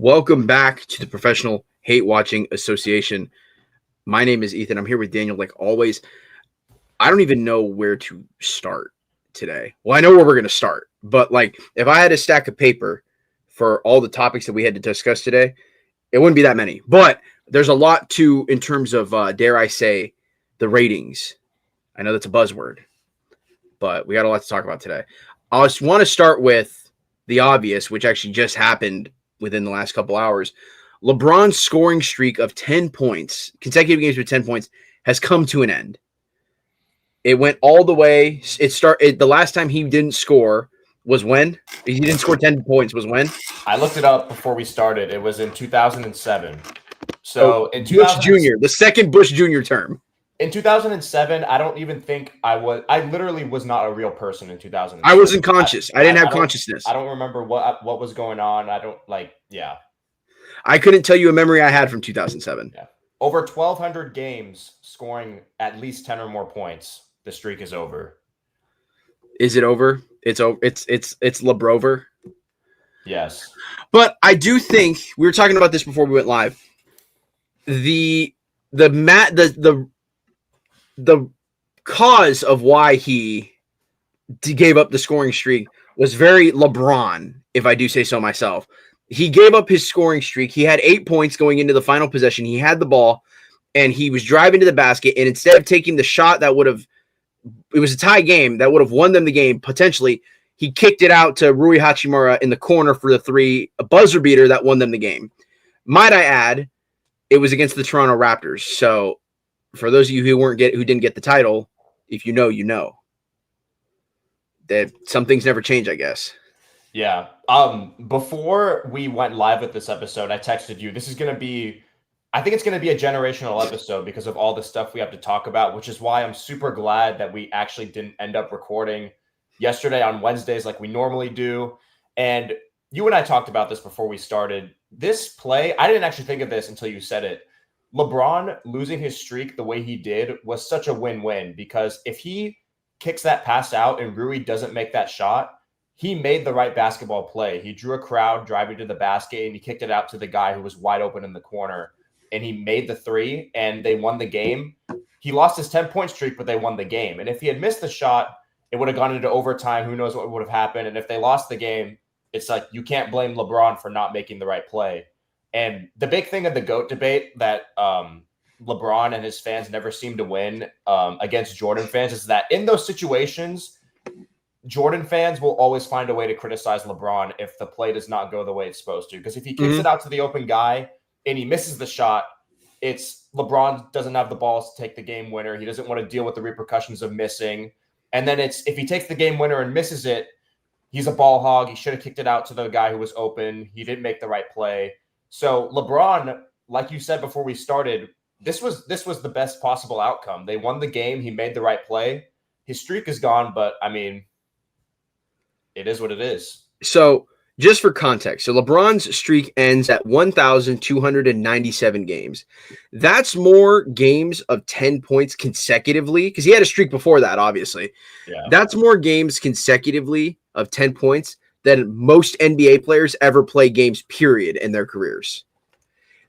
Welcome back to the Professional Hate Watching Association. My name is Ethan. I'm here with Daniel, like always. I don't even know where to start today. Well, I know where we're going to start, but like if I had a stack of paper for all the topics that we had to discuss today, it wouldn't be that many. But there's a lot to, in terms of, dare I say, the ratings. I know that's a buzzword, but we got a lot to talk about today. I just want to start with the obvious, which actually just happened within the last couple hours. LeBron's scoring streak of 10 points, consecutive games with 10 points, has come to an end. It went all the way. The last time he didn't score was when? He didn't score 10 points was when? I looked it up before we started. It was in 2007. So in Bush Jr., the second Bush Jr. term. In 2007, I don't even think I literally was not a real person in 2007. I wasn't conscious. I didn't have consciousness. I don't remember what was going on. I couldn't tell you a memory I had from 2007. Yeah. Over 1,200 games scoring at least 10 or more points. The streak is over. Is it over? It's over. It's LeBrover. Yes. But I do think we were talking about this before we went live. The cause of why he gave up the scoring streak was very LeBron, if I do say so myself. He gave up his scoring streak. He had 8 points going into the final possession. He had the ball, and he was driving to the basket, and instead of taking the shot that would have – it was a tie game that would have won them the game, potentially, he kicked it out to Rui Hachimura in the corner for the three, a buzzer beater that won them the game. Might I add, it was against the Toronto Raptors. So for those of you who didn't get the title, if you know, you know. That some things never change, I guess. Yeah. Before we went live with this episode, I texted you. I think it's going to be a generational episode because of all the stuff we have to talk about, which is why I'm super glad that we actually didn't end up recording yesterday on Wednesdays like we normally do. And you and I talked about this before we started. This play, I didn't actually think of this until you said it. LeBron losing his streak the way he did was such a win-win because if he kicks that pass out and Rui doesn't make that shot, he made the right basketball play. He drew a crowd driving to the basket and he kicked it out to the guy who was wide open in the corner. And he made the three and they won the game. He lost his 10-point streak, but they won the game. And if he had missed the shot, it would have gone into overtime. Who knows what would have happened? And if they lost the game, it's like you can't blame LeBron for not making the right play. And the big thing of the GOAT debate that LeBron and his fans never seem to win against Jordan fans is that in those situations, Jordan fans will always find a way to criticize LeBron if the play does not go the way it's supposed to. Because if he kicks it out to the open guy and he misses the shot, it's LeBron doesn't have the balls to take the game winner. He doesn't want to deal with the repercussions of missing. And then it's if he takes the game winner and misses it, he's a ball hog. He should have kicked it out to the guy who was open. He didn't make the right play. So LeBron, like you said before we started, this was the best possible outcome. They won the game. He made the right play. His streak is gone, but I mean, it is what it is. So just for context, so LeBron's streak ends at 1,297 games. That's more games of 10 points consecutively, because he had a streak before that, obviously. Yeah. That's more games consecutively of 10 points than most NBA players ever play games, period, in their careers.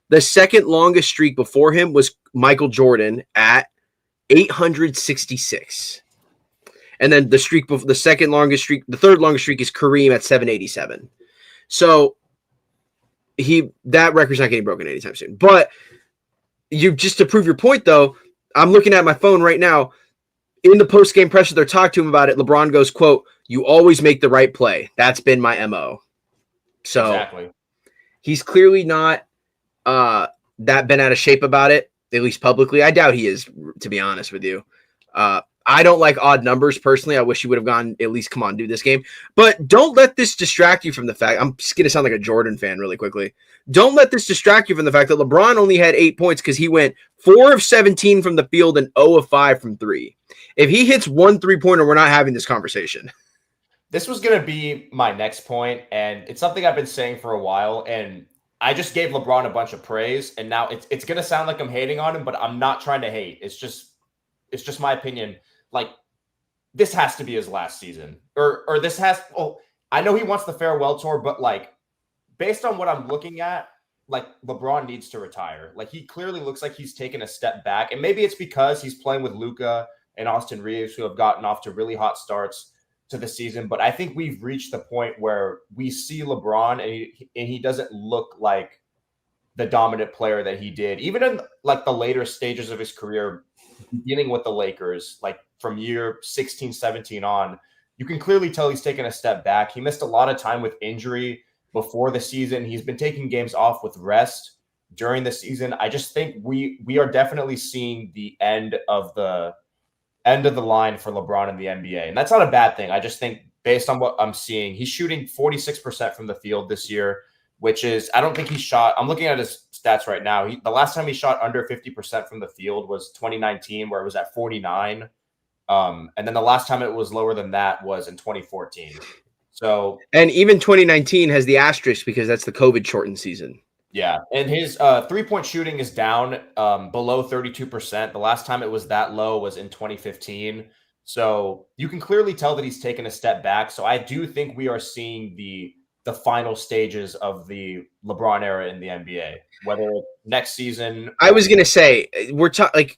The second longest streak before him was Michael Jordan at 866. And then the third longest streak is Kareem at 787. So that record's not getting broken anytime soon. But just to prove your point, though, I'm looking at my phone right now. In the post-game pressure, they're talking to him about it. LeBron goes, quote, "You always make the right play. That's been my MO." So exactly. He's clearly not that bent out of shape about it, at least publicly. I doubt he is, to be honest with you. I don't like odd numbers personally. I wish he would have gone at least, come on, do this game. But don't let this distract you from the fact. I'm just going to sound like a Jordan fan really quickly. Don't let this distract you from the fact that LeBron only had 8 points because he went 4 of 17 from the field and 0 of 5 from 3. If he hits 1 3-pointer, we're not having this conversation. This was going to be my next point, and it's something I've been saying for a while, and I just gave LeBron a bunch of praise, and now it's going to sound like I'm hating on him, but I'm not trying to hate. It's just my opinion. Like, this has to be his last season. Or this has – I know he wants the farewell tour, but, like, based on what I'm looking at, like LeBron needs to retire. Like he clearly looks like he's taken a step back, and maybe it's because he's playing with Luka and Austin Reeves, who have gotten off to really hot starts to the season. But I think we've reached the point where we see LeBron, and he doesn't look like the dominant player that he did, even in like the later stages of his career, beginning with the Lakers, like from year 16, 17 on. You can clearly tell he's taken a step back. He missed a lot of time with injury before the season. He's been taking games off with rest during the season. I just think we are definitely seeing the end of the line for LeBron in the NBA. And that's not a bad thing. I just think based on what I'm seeing, he's shooting 46% from the field this year, which is, I don't think he shot, I'm looking at his stats right now. The last time he shot under 50% from the field was 2019, where it was at 49. And then the last time it was lower than that was in 2014. So, and even 2019 has the asterisk because that's the COVID shortened season. Yeah, and his 3-point shooting is down below 32%. The last time it was that low was in 2015. So you can clearly tell that he's taken a step back. So I do think we are seeing the final stages of the LeBron era in the NBA. Whether next season, I was gonna say we're like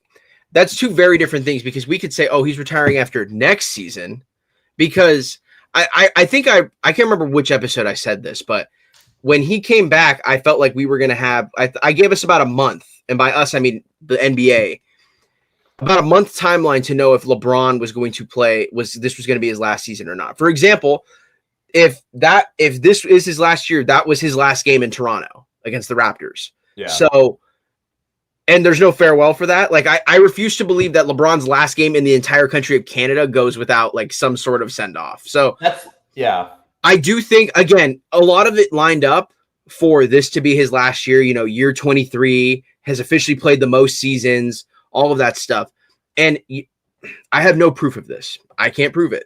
that's two very different things, because we could say, oh, he's retiring after next season, because I think I can't remember which episode I said this, but when he came back, I felt like we were going to have, I gave us about a month, and by us, I mean the NBA, about a month timeline to know if LeBron was going to play, this was going to be his last season or not. For example, if this is his last year, that was his last game in Toronto against the Raptors. Yeah. So, and there's no farewell for that. Like, I refuse to believe that LeBron's last game in the entire country of Canada goes without like some sort of send off. So yeah. I do think, again, a lot of it lined up for this to be his last year. You know, year 23, has officially played the most seasons, all of that stuff. And I have no proof of this. I can't prove it.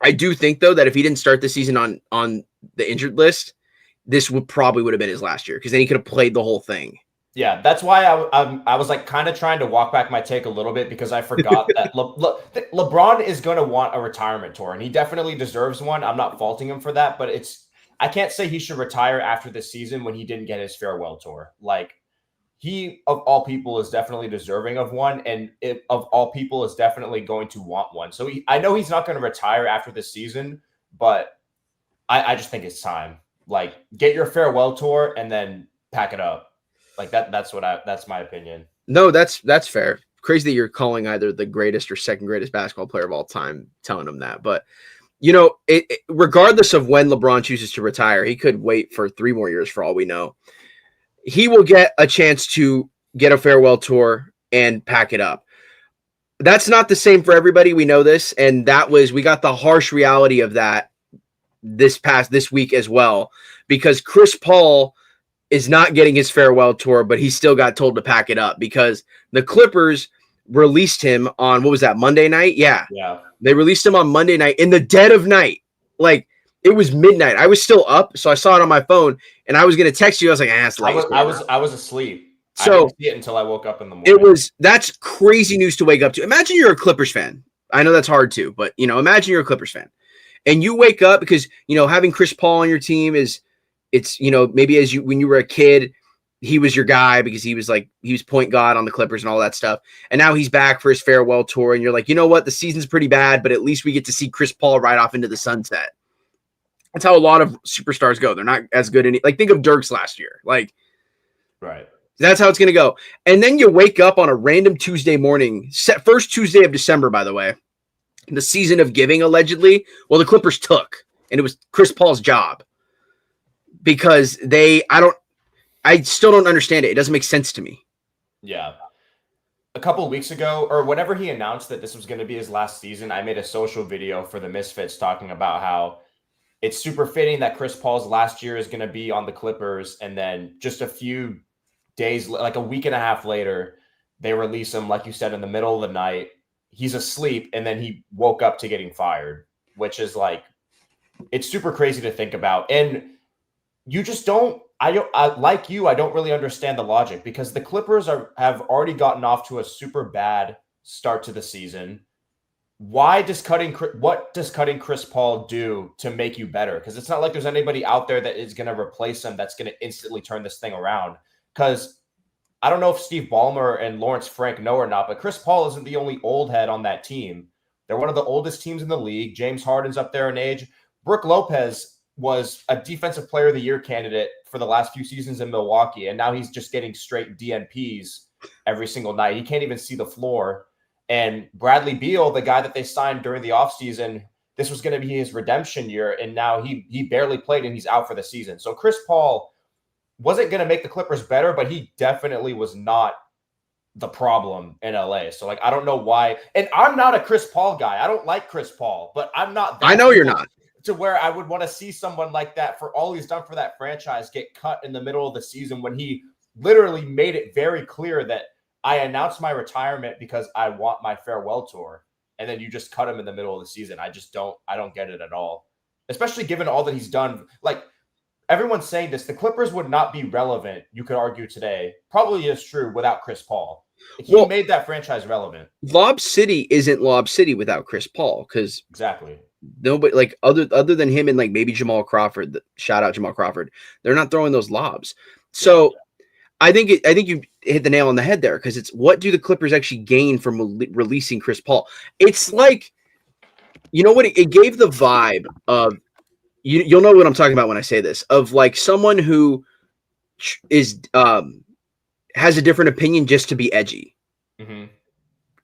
I do think, though, that if he didn't start the season on the injured list, this would have been his last year, because then he could have played the whole thing. Yeah, that's why I was like kind of trying to walk back my take a little bit, because I forgot that LeBron is going to want a retirement tour, and he definitely deserves one. I'm not faulting him for that, but I can't say he should retire after this season when he didn't get his farewell tour. Like, he, of all people, is definitely deserving of one, and of all people, is definitely going to want one. So I know he's not going to retire after this season, but I just think it's time. Like, get your farewell tour and then pack it up. Like that's my opinion. No, that's fair. Crazy that you're calling either the greatest or second greatest basketball player of all time, telling him that. But, you know, regardless of when LeBron chooses to retire, he could wait for 3 more years for all we know. He will get a chance to get a farewell tour and pack it up. That's not the same for everybody. We know this. And we got the harsh reality of that this week as well, because Chris Paul is not getting his farewell tour, but he still got told to pack it up because the Clippers released him on, what was that, Monday night? Yeah. They released him on Monday night in the dead of night. Like, it was midnight. I was still up, so I saw it on my phone, and I was going to text you. I was like, it's late. I was asleep. So I didn't see it until I woke up in the morning. That's crazy news to wake up to. Imagine you're a Clippers fan. I know that's hard too, but, you know, imagine you're a Clippers fan. And you wake up because, you know, having Chris Paul on your team it's, you know, maybe when you were a kid, he was your guy because he was point guard on the Clippers and all that stuff. And now he's back for his farewell tour. And you're like, you know what? The season's pretty bad, but at least we get to see Chris Paul ride off into the sunset. That's how a lot of superstars go. They're not as good. Like, think of Dirks last year. Like, right. That's how it's going to go. And then you wake up on a random Tuesday morning, first Tuesday of December, by the way, the season of giving, allegedly. Well, the Clippers took, and it was Chris Paul's job. Because I still don't understand it. It doesn't make sense to me. Yeah. A couple of weeks ago, or whenever he announced that this was going to be his last season, I made a social video for the Misfits talking about how it's super fitting that Chris Paul's last year is going to be on the Clippers. And then just a few days, like a week and a half later, they release him, like you said, in the middle of the night. He's asleep, and then he woke up to getting fired, which is like, it's super crazy to think about. And you just don't really understand the logic, because the Clippers have already gotten off to a super bad start to the season. what does cutting Chris Paul do to make you better? Because it's not like there's anybody out there that is going to replace him that's going to instantly turn this thing around. Because I don't know if Steve Ballmer and Lawrence Frank know or not, but Chris Paul isn't the only old head on that team. They're one of the oldest teams in the league. James Harden's up there in age. Brook Lopez was a Defensive Player of the Year candidate for the last few seasons in Milwaukee, and now he's just getting straight DNPs every single night. He can't even see the floor. And Bradley Beal, the guy that they signed during the offseason, this was going to be his redemption year, and now he barely played and he's out for the season. So Chris Paul wasn't going to make the Clippers better, but he definitely was not the problem in LA. So, like, I don't know why. And I'm not a Chris Paul guy. I don't like Chris Paul, but I'm not. I know you're not. To where I would want to see someone like that, for all he's done for that franchise, get cut in the middle of the season when he literally made it very clear that I announced my retirement because I want my farewell tour. And then you just cut him in the middle of the season. I don't get it at all. Especially given all that he's done. Like, everyone's saying this, the Clippers would not be relevant, you could argue today. Probably is true without Chris Paul. He made that franchise relevant. Lob City isn't Lob City without Chris Paul, because exactly nobody, like, other than him and like maybe Jamal Crawford, shout out Jamal Crawford, they're not throwing those lobs. So I think you hit the nail on the head there, because it's what do the Clippers actually gain from releasing Chris Paul? It's like, you know what, it gave the vibe of, you'll know what I'm talking about when I say this, of like someone who is has a different opinion just to be edgy. Mm-hmm.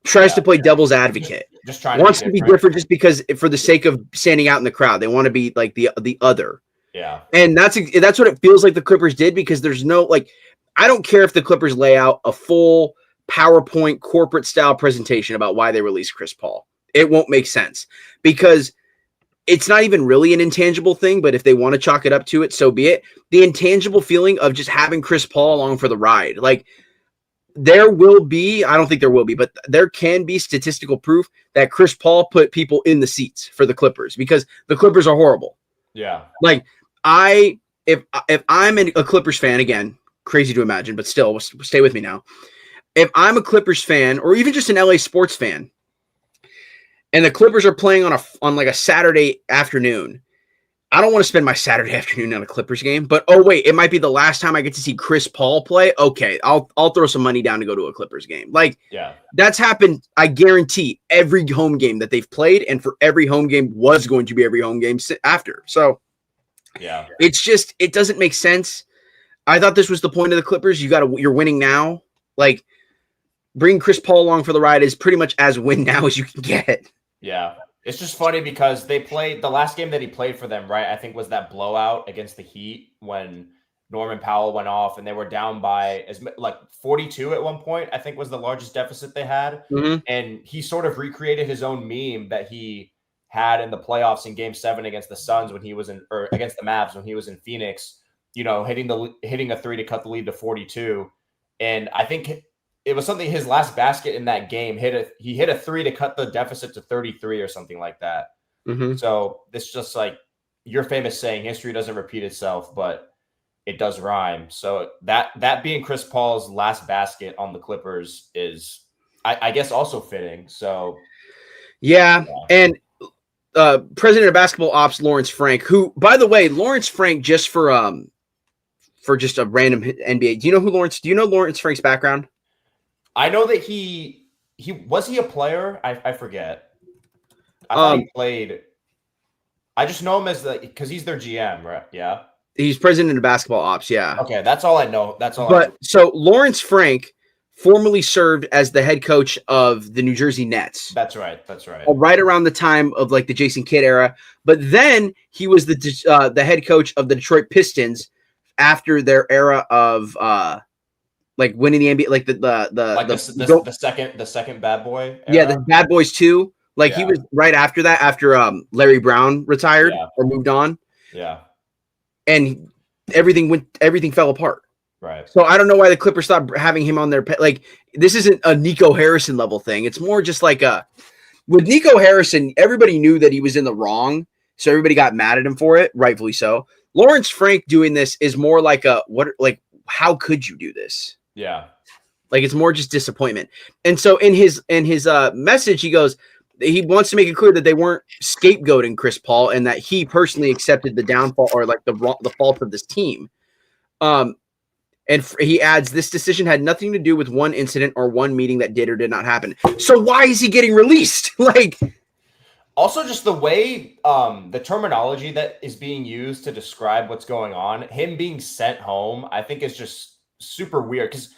Tries to play devil's advocate. Just trying wants to be different just because for the sake of standing out in the crowd. They want to be like the other. Yeah. And that's what it feels like the Clippers did, because there's no, like, I don't care if the Clippers lay out a full PowerPoint corporate style presentation about why they released Chris Paul. It won't make sense, because it's not even really an intangible thing, but if they want to chalk it up to it, so be it. The intangible feeling of just having Chris Paul along for the ride. Like, there will be, I don't think there will be, but there can be statistical proof that Chris Paul put people in the seats for the Clippers, because the Clippers are horrible. Yeah. Like, if I'm a Clippers fan, again, crazy to imagine, but still, stay with me now. If I'm a Clippers fan, or even just an LA sports fan, and the Clippers are playing on like a Saturday afternoon, I don't want to spend my Saturday afternoon on a Clippers game, but oh wait, it might be the last time I get to see Chris Paul play. Okay, I'll throw some money down to go to a Clippers game. Like, that's happened, I guarantee, every home game that they've played, and for every home game was going to be every home game after. So yeah, it's just, it doesn't make sense. I thought this was the point of the Clippers. You're winning now. Like, bring Chris Paul along for the ride is pretty much as win now as you can get. Yeah. It's just funny because they played the last game that he played for them, right? I think was that blowout against the Heat when Norman Powell went off and they were down by like 42 at one point, I think was the largest deficit they had. Mm-hmm. And he sort of recreated his own meme that he had in the playoffs in Game 7 against the Suns or against the Mavs when he was in Phoenix, you know, hitting a three to cut the lead to 42. And I think it was something, his last basket in that game he hit a three to cut the deficit to 33 or something like that. Mm-hmm. So this just like your famous saying, history doesn't repeat itself, but it does rhyme. So that being Chris Paul's last basket on the Clippers is, I guess, also fitting. So yeah. And president of basketball ops, Lawrence Frank, who, by the way, Lawrence Frank, just for just a random NBA. Do you know Lawrence Frank's background? I know that he was he a player? I forget. I thought he played. I just know him as because he's their GM, right? Yeah. He's president of basketball ops. Yeah. Okay, that's all I know. That's all. But so Lawrence Frank formerly served as the head coach of the New Jersey Nets. That's right. That's right. Right around the time of like the Jason Kidd era, but then he was the head coach of the Detroit Pistons after their era of like winning the NBA, like the second Bad Boy era? Yeah, the Bad Boys 2. Like he was right after that, after Larry Brown retired or moved on. Yeah. And everything fell apart. Right. So I don't know why the Clippers stopped having him on their like this isn't a Nico Harrison level thing. It's more just like with Nico Harrison, everybody knew that he was in the wrong, so everybody got mad at him for it, rightfully so. Lawrence Frank doing this is more like how could you do this? Yeah. Like it's more just disappointment. And so in his message, he goes, he wants to make it clear that they weren't scapegoating Chris Paul and that he personally accepted the downfall or like the fault of this team. And he adds, this decision had nothing to do with one incident or one meeting that did or did not happen. So why is he getting released? Like, also just the way the terminology that is being used to describe what's going on, him being sent home, I think is just super weird because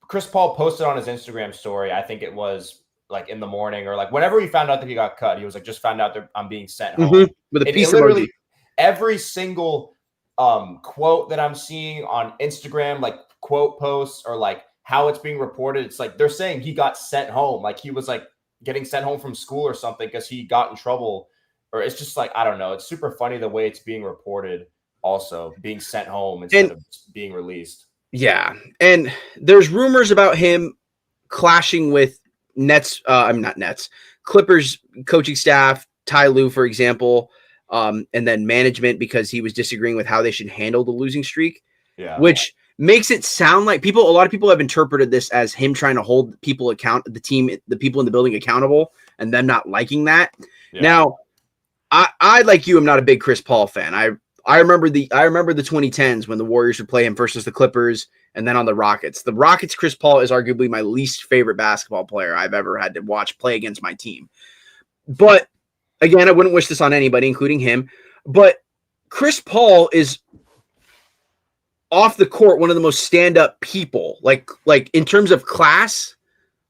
Chris Paul posted on his Instagram story, I think it was like in the morning or like whenever he found out that he got cut, he was like, just found out that I'm being sent home. With a piece of literally every single quote that I'm seeing on Instagram, like quote posts or like how it's being reported, it's like they're saying he got sent home, like he was like getting sent home from school or something because he got in trouble, or it's just like, I don't know, it's super funny the way it's being reported, also being sent home instead of being released. Yeah, and there's rumors about him clashing with not Nets, Clippers coaching staff, Ty Lue, for example, and then management because he was disagreeing with how they should handle the losing streak. Yeah, which makes it sound like a lot of people have interpreted this as him trying to hold people the people in the building accountable, and them not liking that. Yeah. Now, I like you, I'm not a big Chris Paul fan. I remember the 2010s when the Warriors would play him versus the Clippers and then on the Rockets. The Rockets, Chris Paul is arguably my least favorite basketball player I've ever had to watch play against my team. But again, I wouldn't wish this on anybody, including him. But Chris Paul is off the court one of the most stand-up people, like in terms of class.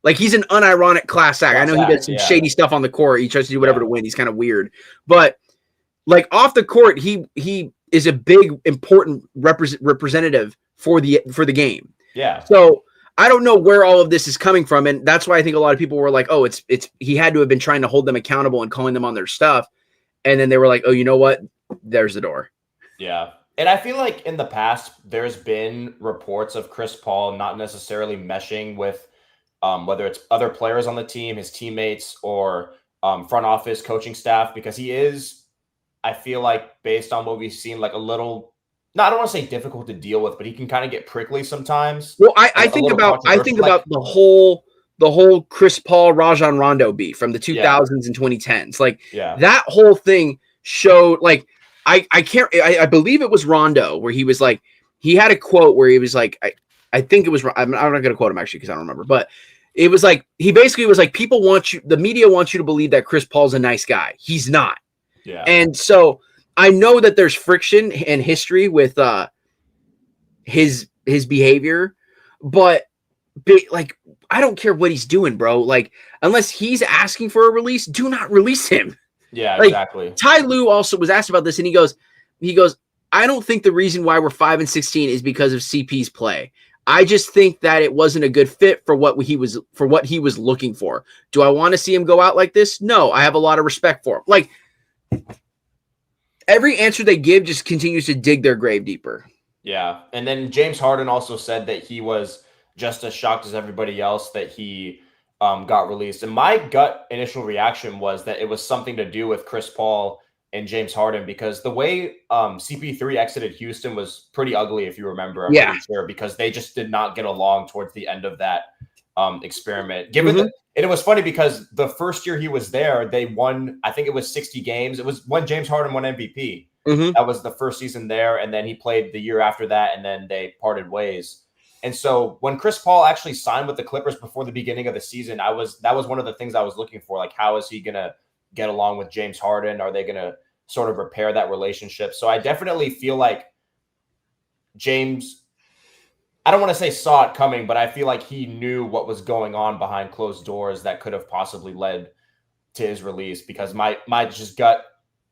Like he's an unironic class act. I know he does some shady stuff on the court. He tries to do whatever to win. He's kind of weird. But like off the court, he is a big, important representative for the game. Yeah. So I don't know where all of this is coming from, and that's why I think a lot of people were like, "Oh, it's he had to have been trying to hold them accountable and calling them on their stuff," and then they were like, "Oh, you know what? There's the door." Yeah, and I feel like in the past there's been reports of Chris Paul not necessarily meshing with whether it's other players on the team, his teammates, or front office coaching staff, because he is, I feel like, based on what we've seen, like a little. No, I don't want to say difficult to deal with, but he can kind of get prickly sometimes. Well, I think about the whole Chris Paul Rajon Rondo beef from the 2000s and 2010s. Like that whole thing showed like I believe it was Rondo where he was like he had a quote where he was like I think it was I'm not going to quote him actually because I don't remember, but it was like he basically was like the media wants you to believe that Chris Paul's a nice guy. He's not. Yeah. And so I know that there's friction and history with his behavior, but like I don't care what he's doing, bro. Like unless he's asking for a release, do not release him. Yeah, like, exactly. Ty Lue also was asked about this, and he goes, I don't think the reason why we're 5-16 is because of CP's play. I just think that it wasn't a good fit for what he was looking for. Do I want to see him go out like this? No, I have a lot of respect for him. Like. Every answer they give just continues to dig their grave deeper. Yeah. And then James Harden also said that he was just as shocked as everybody else that he got released. And my gut initial reaction was that it was something to do with Chris Paul and James Harden, because the way CP3 exited Houston was pretty ugly, if you remember. I'm pretty sure, because they just did not get along towards the end of that experiment. Given that. And it was funny because the first year he was there, they won, I think it was 60 games. It was when James Harden won MVP. That was the first season there. And then he played the year after that, and then they parted ways. And so when Chris Paul actually signed with the Clippers before the beginning of the season, that was one of the things I was looking for. Like, how is he going to get along with James Harden? Are they going to sort of repair that relationship? So I definitely feel like James, I don't want to say saw it coming, but I feel like he knew what was going on behind closed doors that could have possibly led to his release, because my just gut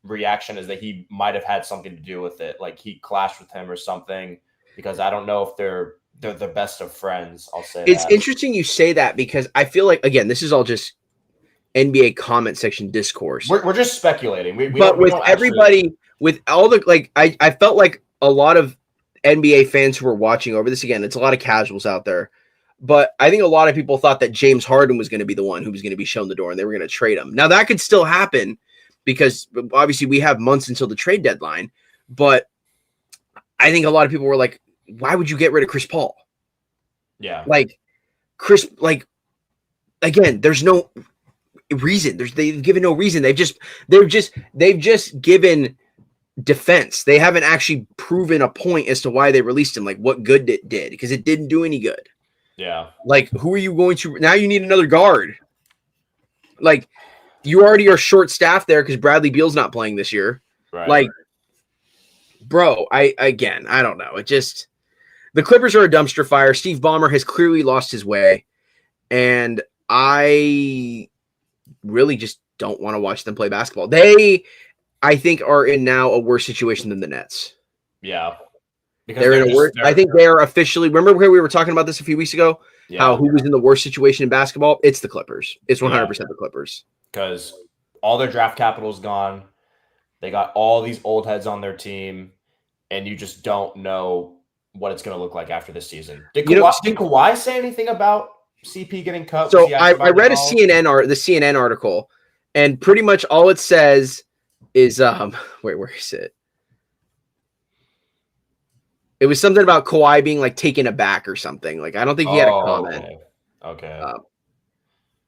reaction is that he might have had something to do with it. Like he clashed with him or something, because I don't know if they're the best of friends. I'll say it's interesting you say that, because I feel like, again, this is all just NBA comment section discourse. We're just speculating. But with everybody, with all the, like, I felt like a lot of NBA fans who were watching over this, again, it's a lot of casuals out there, but I think a lot of people thought that James Harden was going to be the one who was going to be shown the door and they were going to trade him. Now that could still happen, because obviously we have months until the trade deadline, but I think a lot of people were like, why would you get rid of Chris Paul? Yeah. Like Chris, like, again, reason. They've given no reason. They've just given defense. They haven't actually proven a point as to why they released him, like what good it did, because it didn't do any good. Yeah. Like, who are you going to now? You need another guard. Like, you already are short staffed there because Bradley Beal's not playing this year. Right. Like, bro, I don't know. It just, the Clippers are a dumpster fire. Steve Ballmer has clearly lost his way, and I really just don't want to watch them play basketball. They, I think, are in now a worse situation than the Nets. Yeah. Because They're in a worse. I think they are officially. Remember where we were talking about this a few weeks ago? Yeah. How who was in the worst situation in basketball? It's the Clippers. It's 100% the Clippers. Because all their draft capital is gone. They got all these old heads on their team, and you just don't know what it's going to look like after this season. Did Kawhi say anything about CP getting cut? So I read the CNN article, and pretty much all it says is wait, where is it? It was something about Kawhi being like taken aback or something. Like, I don't think he had a comment. Okay.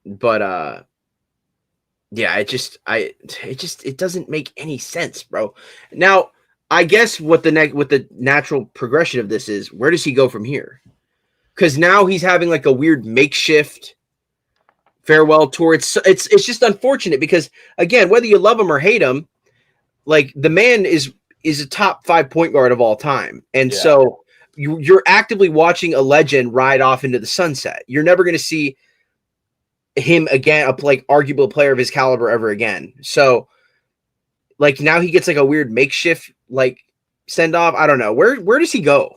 But yeah, it doesn't make any sense, bro. Now, I guess what the natural progression of this is, where does he go from here? Because now he's having like a weird makeshift farewell tour. It's just unfortunate because, again, whether you love him or hate him, like, the man is a top 5 point guard of all time. And so you're actively watching a legend ride off into the sunset. You're never going to see him again, like, arguable player of his caliber ever again. So, like, now he gets like a weird makeshift, like, send off. I don't know. Where does he go?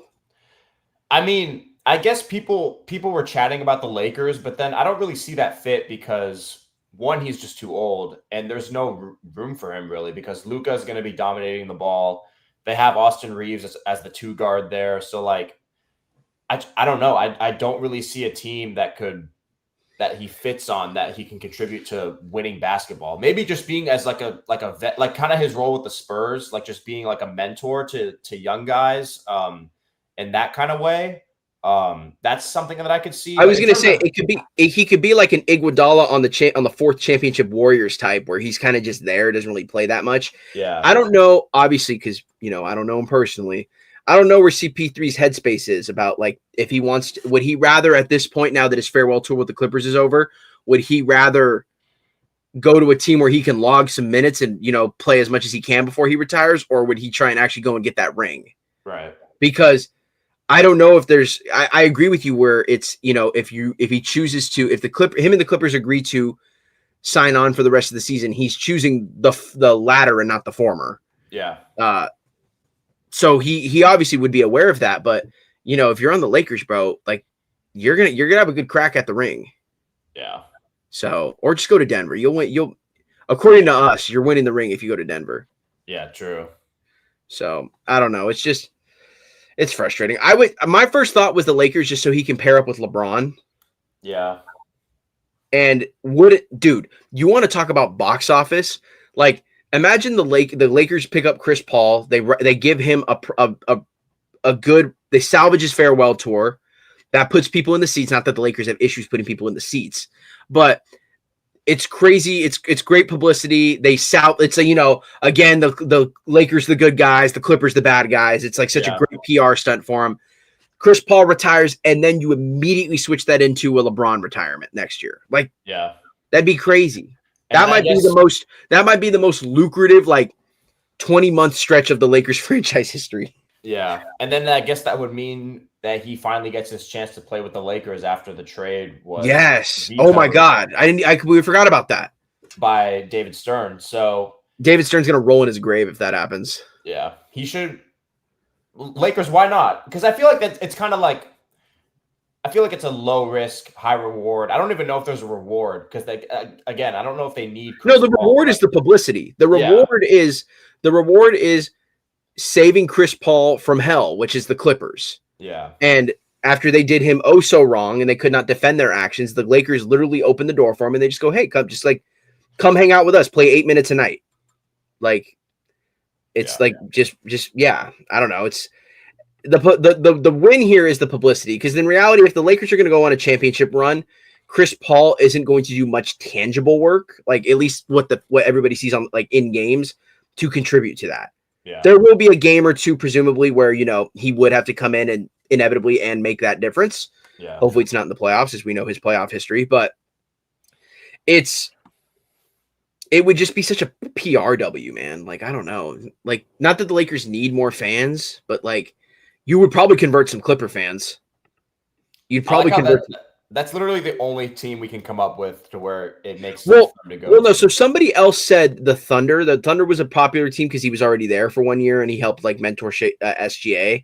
I mean, I guess people were chatting about the Lakers, but then I don't really see that fit because, one, he's just too old, and there's no room for him really because Luka is going to be dominating the ball. They have Austin Reeves as the 2 guard there, so like, I don't know. I don't really see a team that he fits on, that he can contribute to winning basketball. Maybe just being as like a vet, like kind of his role with the Spurs, like just being like a mentor to young guys, in that kind of way. That's something that I could see. I was going to say he could be like an Iguodala on the 4th championship Warriors type, where he's kind of just there, doesn't really play that much. Yeah, I don't know, obviously, because I don't know him personally. I don't know where CP3's headspace is about, like, if he wants to, would he rather at this point, now that his farewell tour with the Clippers is over, would he rather go to a team where he can log some minutes and play as much as he can before he retires, or would he try and actually go and get that ring? Right. Because I don't know if there's. I agree with you where it's if he chooses to, if him and the Clippers agree to sign on for the rest of the season, he's choosing the latter and not the former. Yeah. So he obviously would be aware of that, but if you're on the Lakers, bro, like, you're gonna have a good crack at the ring. Yeah. So, or just go to Denver. You'll win. According to us, you're winning the ring if you go to Denver. Yeah. True. So I don't know. It's frustrating. My first thought was the Lakers, just so he can pair up with LeBron. Yeah. And dude, you want to talk about box office? Like, imagine the Lakers pick up Chris Paul. They give him a good, they salvage his farewell tour. That puts people in the seats. Not that the Lakers have issues putting people in the seats, but it's crazy. It's great publicity. It's again, the Lakers, the good guys, the Clippers, the bad guys. It's like such a great PR stunt for him. Chris Paul retires, and then you immediately switch that into a LeBron retirement next year. Like, that'd be crazy. That might be the most lucrative, like, 20-month stretch of the Lakers franchise history. Yeah. And then I guess that would mean that he finally gets his chance to play with the Lakers after the trade was. Yes. Oh my God. We forgot about that. By David Stern. So David Stern's going to roll in his grave if that happens. Yeah. He should. Lakers, why not? Because I feel like it's kind of like, I feel like it's a low risk, high reward. I don't even know if there's a reward because again, I don't know if they need. No, the reward is the publicity. The reward is saving Chris Paul from hell, which is the Clippers. Yeah. And after they did him oh so wrong and they could not defend their actions, the Lakers literally opened the door for him and they just go, hey, come hang out with us, play 8 minutes a night. Like, it's I don't know. It's the win here is the publicity, because in reality, if the Lakers are going to go on a championship run, Chris Paul isn't going to do much tangible work, like at least what everybody sees on like in games to contribute to that. Yeah. There will be a game or two, presumably, where he would have to come in and inevitably and make that difference. Yeah. Hopefully, it's not in the playoffs, as we know his playoff history, but it would just be such a PRW, man. Like, I don't know. Like, not that the Lakers need more fans, but like, you would probably convert some Clipper fans. You'd probably convert. That's literally the only team we can come up with to where it makes sense for them to go. Well, no. So somebody else said the Thunder. The Thunder was a popular team because he was already there for 1 year and he helped like mentor SGA.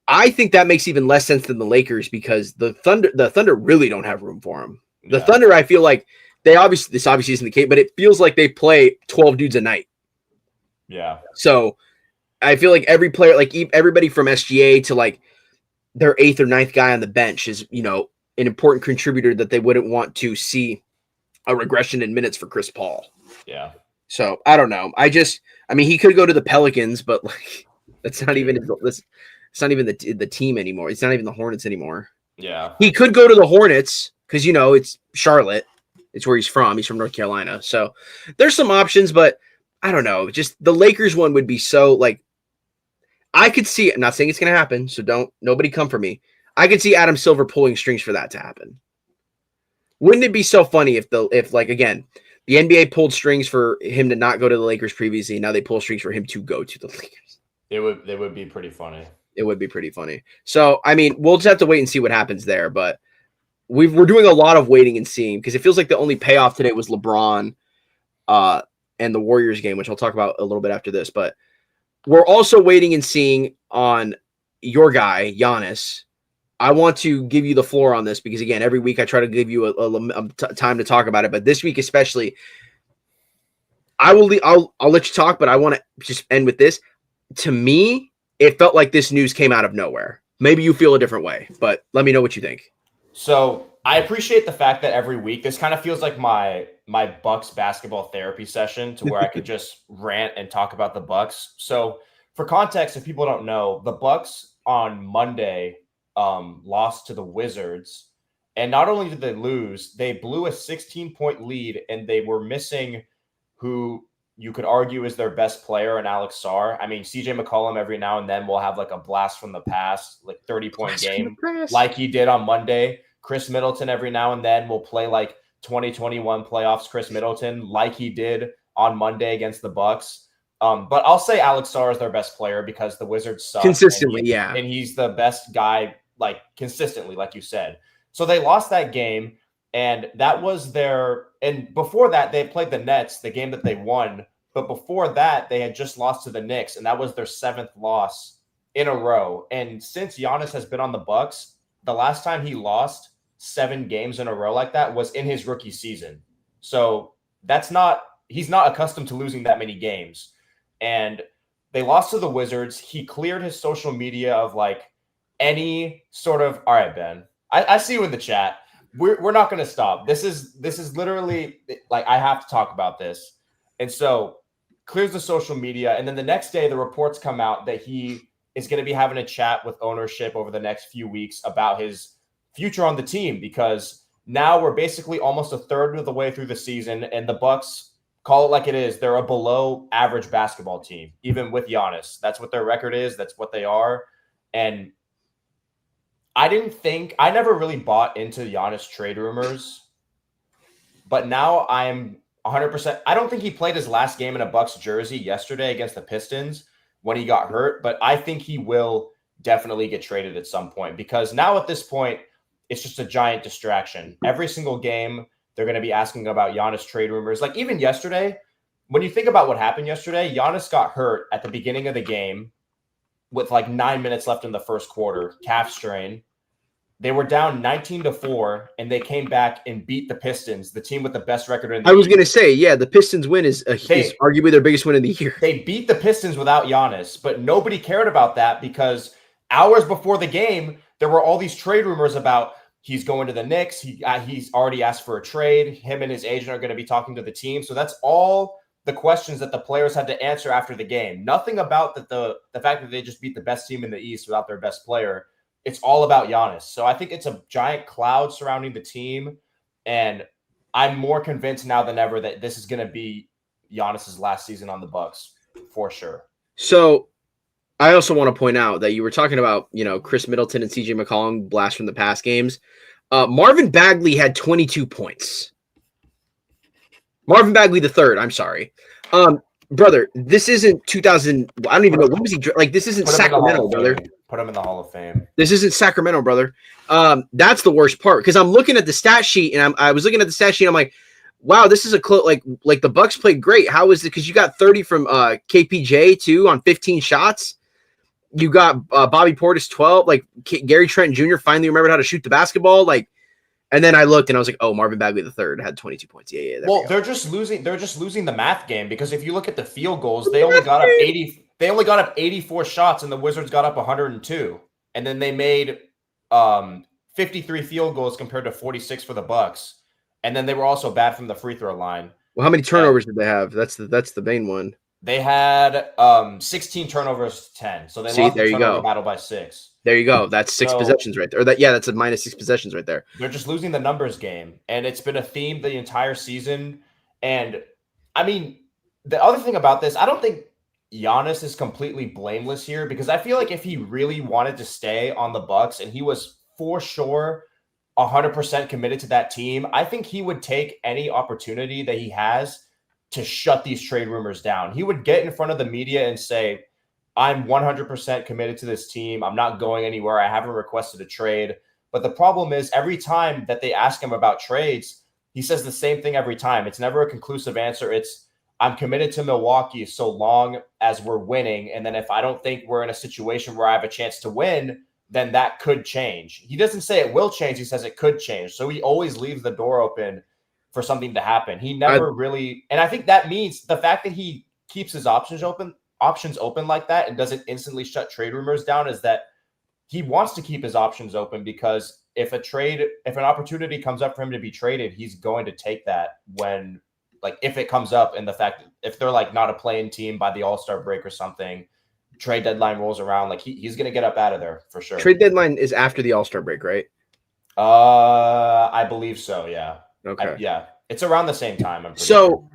I think that makes even less sense than the Lakers because the Thunder really don't have room for him. The Thunder, I feel like this obviously isn't the case, but it feels like they play 12 dudes a night. Yeah. So I feel like every player, like everybody from SGA to like their 8th or 9th guy on the bench is, an important contributor that they wouldn't want to see a regression in minutes for Chris Paul. Yeah. So I don't know. He could go to the Pelicans, but like that's not even it's not even the team anymore. It's not even the Hornets anymore. Yeah. He could go to the Hornets because it's Charlotte. It's where he's from. He's from North Carolina. So there's some options, but I don't know. Just the Lakers one would be so like I could see it. I'm not saying it's going to happen, so nobody come for me. I could see Adam Silver pulling strings for that to happen. Wouldn't it be so funny if again, the NBA pulled strings for him to not go to the Lakers previously, and now they pull strings for him to go to the Lakers? It would be pretty funny. It would be pretty funny. So, we'll just have to wait and see what happens there, but we're doing a lot of waiting and seeing because it feels like the only payoff today was LeBron and the Warriors game, which I'll talk about a little bit after this, but we're also waiting and seeing on your guy, Giannis. I want to give you the floor on this because, again, every week I try to give you a time to talk about it. But this week especially, I'll let you talk, but I want to just end with this. To me, it felt like this news came out of nowhere. Maybe you feel a different way, but let me know what you think. So I appreciate the fact that every week this kind of feels like my Bucks basketball therapy session to where I could just rant and talk about the Bucks. So for context, if people don't know, the Bucks on Monday lost to the Wizards. And not only did they lose, they blew a 16-point lead and they were missing who you could argue is their best player in Alex Sarr. CJ McCollum every now and then will have like a blast from the past, like 30-point game like he did on Monday. Chris Middleton every now and then will play like 2021 playoffs Chris Middleton like he did on Monday against the Bucks. But I'll say Alex Sarr is their best player because the Wizards suck. Consistently, and he's the best guy, like consistently, like you said. So they lost that game, and that was and before that, they played the Nets, the game that they won. But before that, they had just lost to the Knicks, and that was their 7th loss in a row. And since Giannis has been on the Bucks, the last time he lost 7 games in a row like that was in his rookie season. So he's not accustomed to losing that many games. And they lost to the Wizards. He cleared his social media of like any sort of, all right, Ben, I see you in the chat. We're not going to stop. This is literally like, I have to talk about this. And so clears the social media. And then the next day, the reports come out that he is going to be having a chat with ownership over the next few weeks about his future on the team, because now we're basically almost a third of the way through the season, and the Bucks, call it like it is, they're a below average basketball team, even with Giannis. That's what their record is. That's what they are. And I never really bought into Giannis trade rumors, but now I'm 100%. I don't think he played his last game in a Bucks jersey yesterday against the Pistons when he got hurt, but I think he will definitely get traded at some point, because now at this point, it's just a giant distraction. Every single game, they're going to be asking about Giannis trade rumors. Like even yesterday, when you think about what happened yesterday, Giannis got hurt at the beginning of the game with like 9 minutes left in the first quarter, calf strain. They were down 19-4, and they came back and beat the Pistons, the team with the best record in the I was going to say, yeah, the Pistons win is arguably their biggest win of the year. They beat the Pistons without Giannis, but nobody cared about that because hours before the game, there were all these trade rumors about he's going to the Knicks. He's already asked for a trade. Him and his agent are going to be talking to the team. So that's all the questions that the players had to answer after the game. Nothing about the fact that they just beat the best team in the East without their best player. it's all about Giannis. So I think it's a giant cloud surrounding the team, and I'm more convinced now than ever that this is going to be Giannis's last season on the Bucks for sure. So I also want to point out that you were talking about, Chris Middleton and CJ McCollum blast from the past games. Marvin Bagley had 22 points. Marvin Bagley the third. I'm sorry. Brother, this isn't 2000. I don't even know. When was he? Like, this isn't Sacramento, brother. Put him in the Hall of Fame. This isn't Sacramento, brother. That's the worst part, because I'm looking at the stat sheet, and I was looking at the stat sheet. I'm like, wow, this is a close. Like the Bucks played great. How is it? Because you got 30 from KPJ too on 15 shots. You got Bobby Portis 12. Like Gary Trent Jr. finally remembered how to shoot the basketball. Like, and then I looked and I was like, oh, Marvin Bagley the third had 22 points. Yeah. Well, they're just losing. They're just losing the math game, because if you look at the field goals, they only got up 80. They only got up 84 shots, and the Wizards got up 102. And then they made 53 field goals compared to 46 for the Bucks. And then they were also bad from the free throw line. Well, how many turnovers did they have? That's the main one. They had 16 turnovers to 10. So they lost the turnover battle by 6. There you go. That's 6 possessions right there. That's a minus 6 possessions right there. They're just losing the numbers game. And it's been a theme the entire season. And I mean, the other thing about this, I don't think Giannis is completely blameless here, because I feel like if he really wanted to stay on the Bucks and he was for sure 100% committed to that team, I think he would take any opportunity that he has to shut these trade rumors down. He would get in front of the media and say, I'm 100% committed to this team. I'm not going anywhere. I haven't requested a trade. But the problem is, every time that they ask him about trades, he says the same thing every time. It's never a conclusive answer. It's, I'm committed to Milwaukee so long as we're winning. And then if I don't think we're in a situation where I have a chance to win, then that could change. He doesn't say it will change. He says it could change. So he always leaves the door open for something to happen. He never really, and I think that means the fact that he keeps his options open like that and doesn't instantly shut trade rumors down, is that he wants to keep his options open, because if an opportunity comes up for him to be traded, he's going to take that when, like, if it comes up, and the fact that if they're like not a playing team by the All-Star break or something, trade deadline rolls around, like he's going to get up out of there for sure. Trade deadline is after the All-Star break, right? I believe so. Yeah. Okay. Yeah. It's around the same time. I'm pretty sure.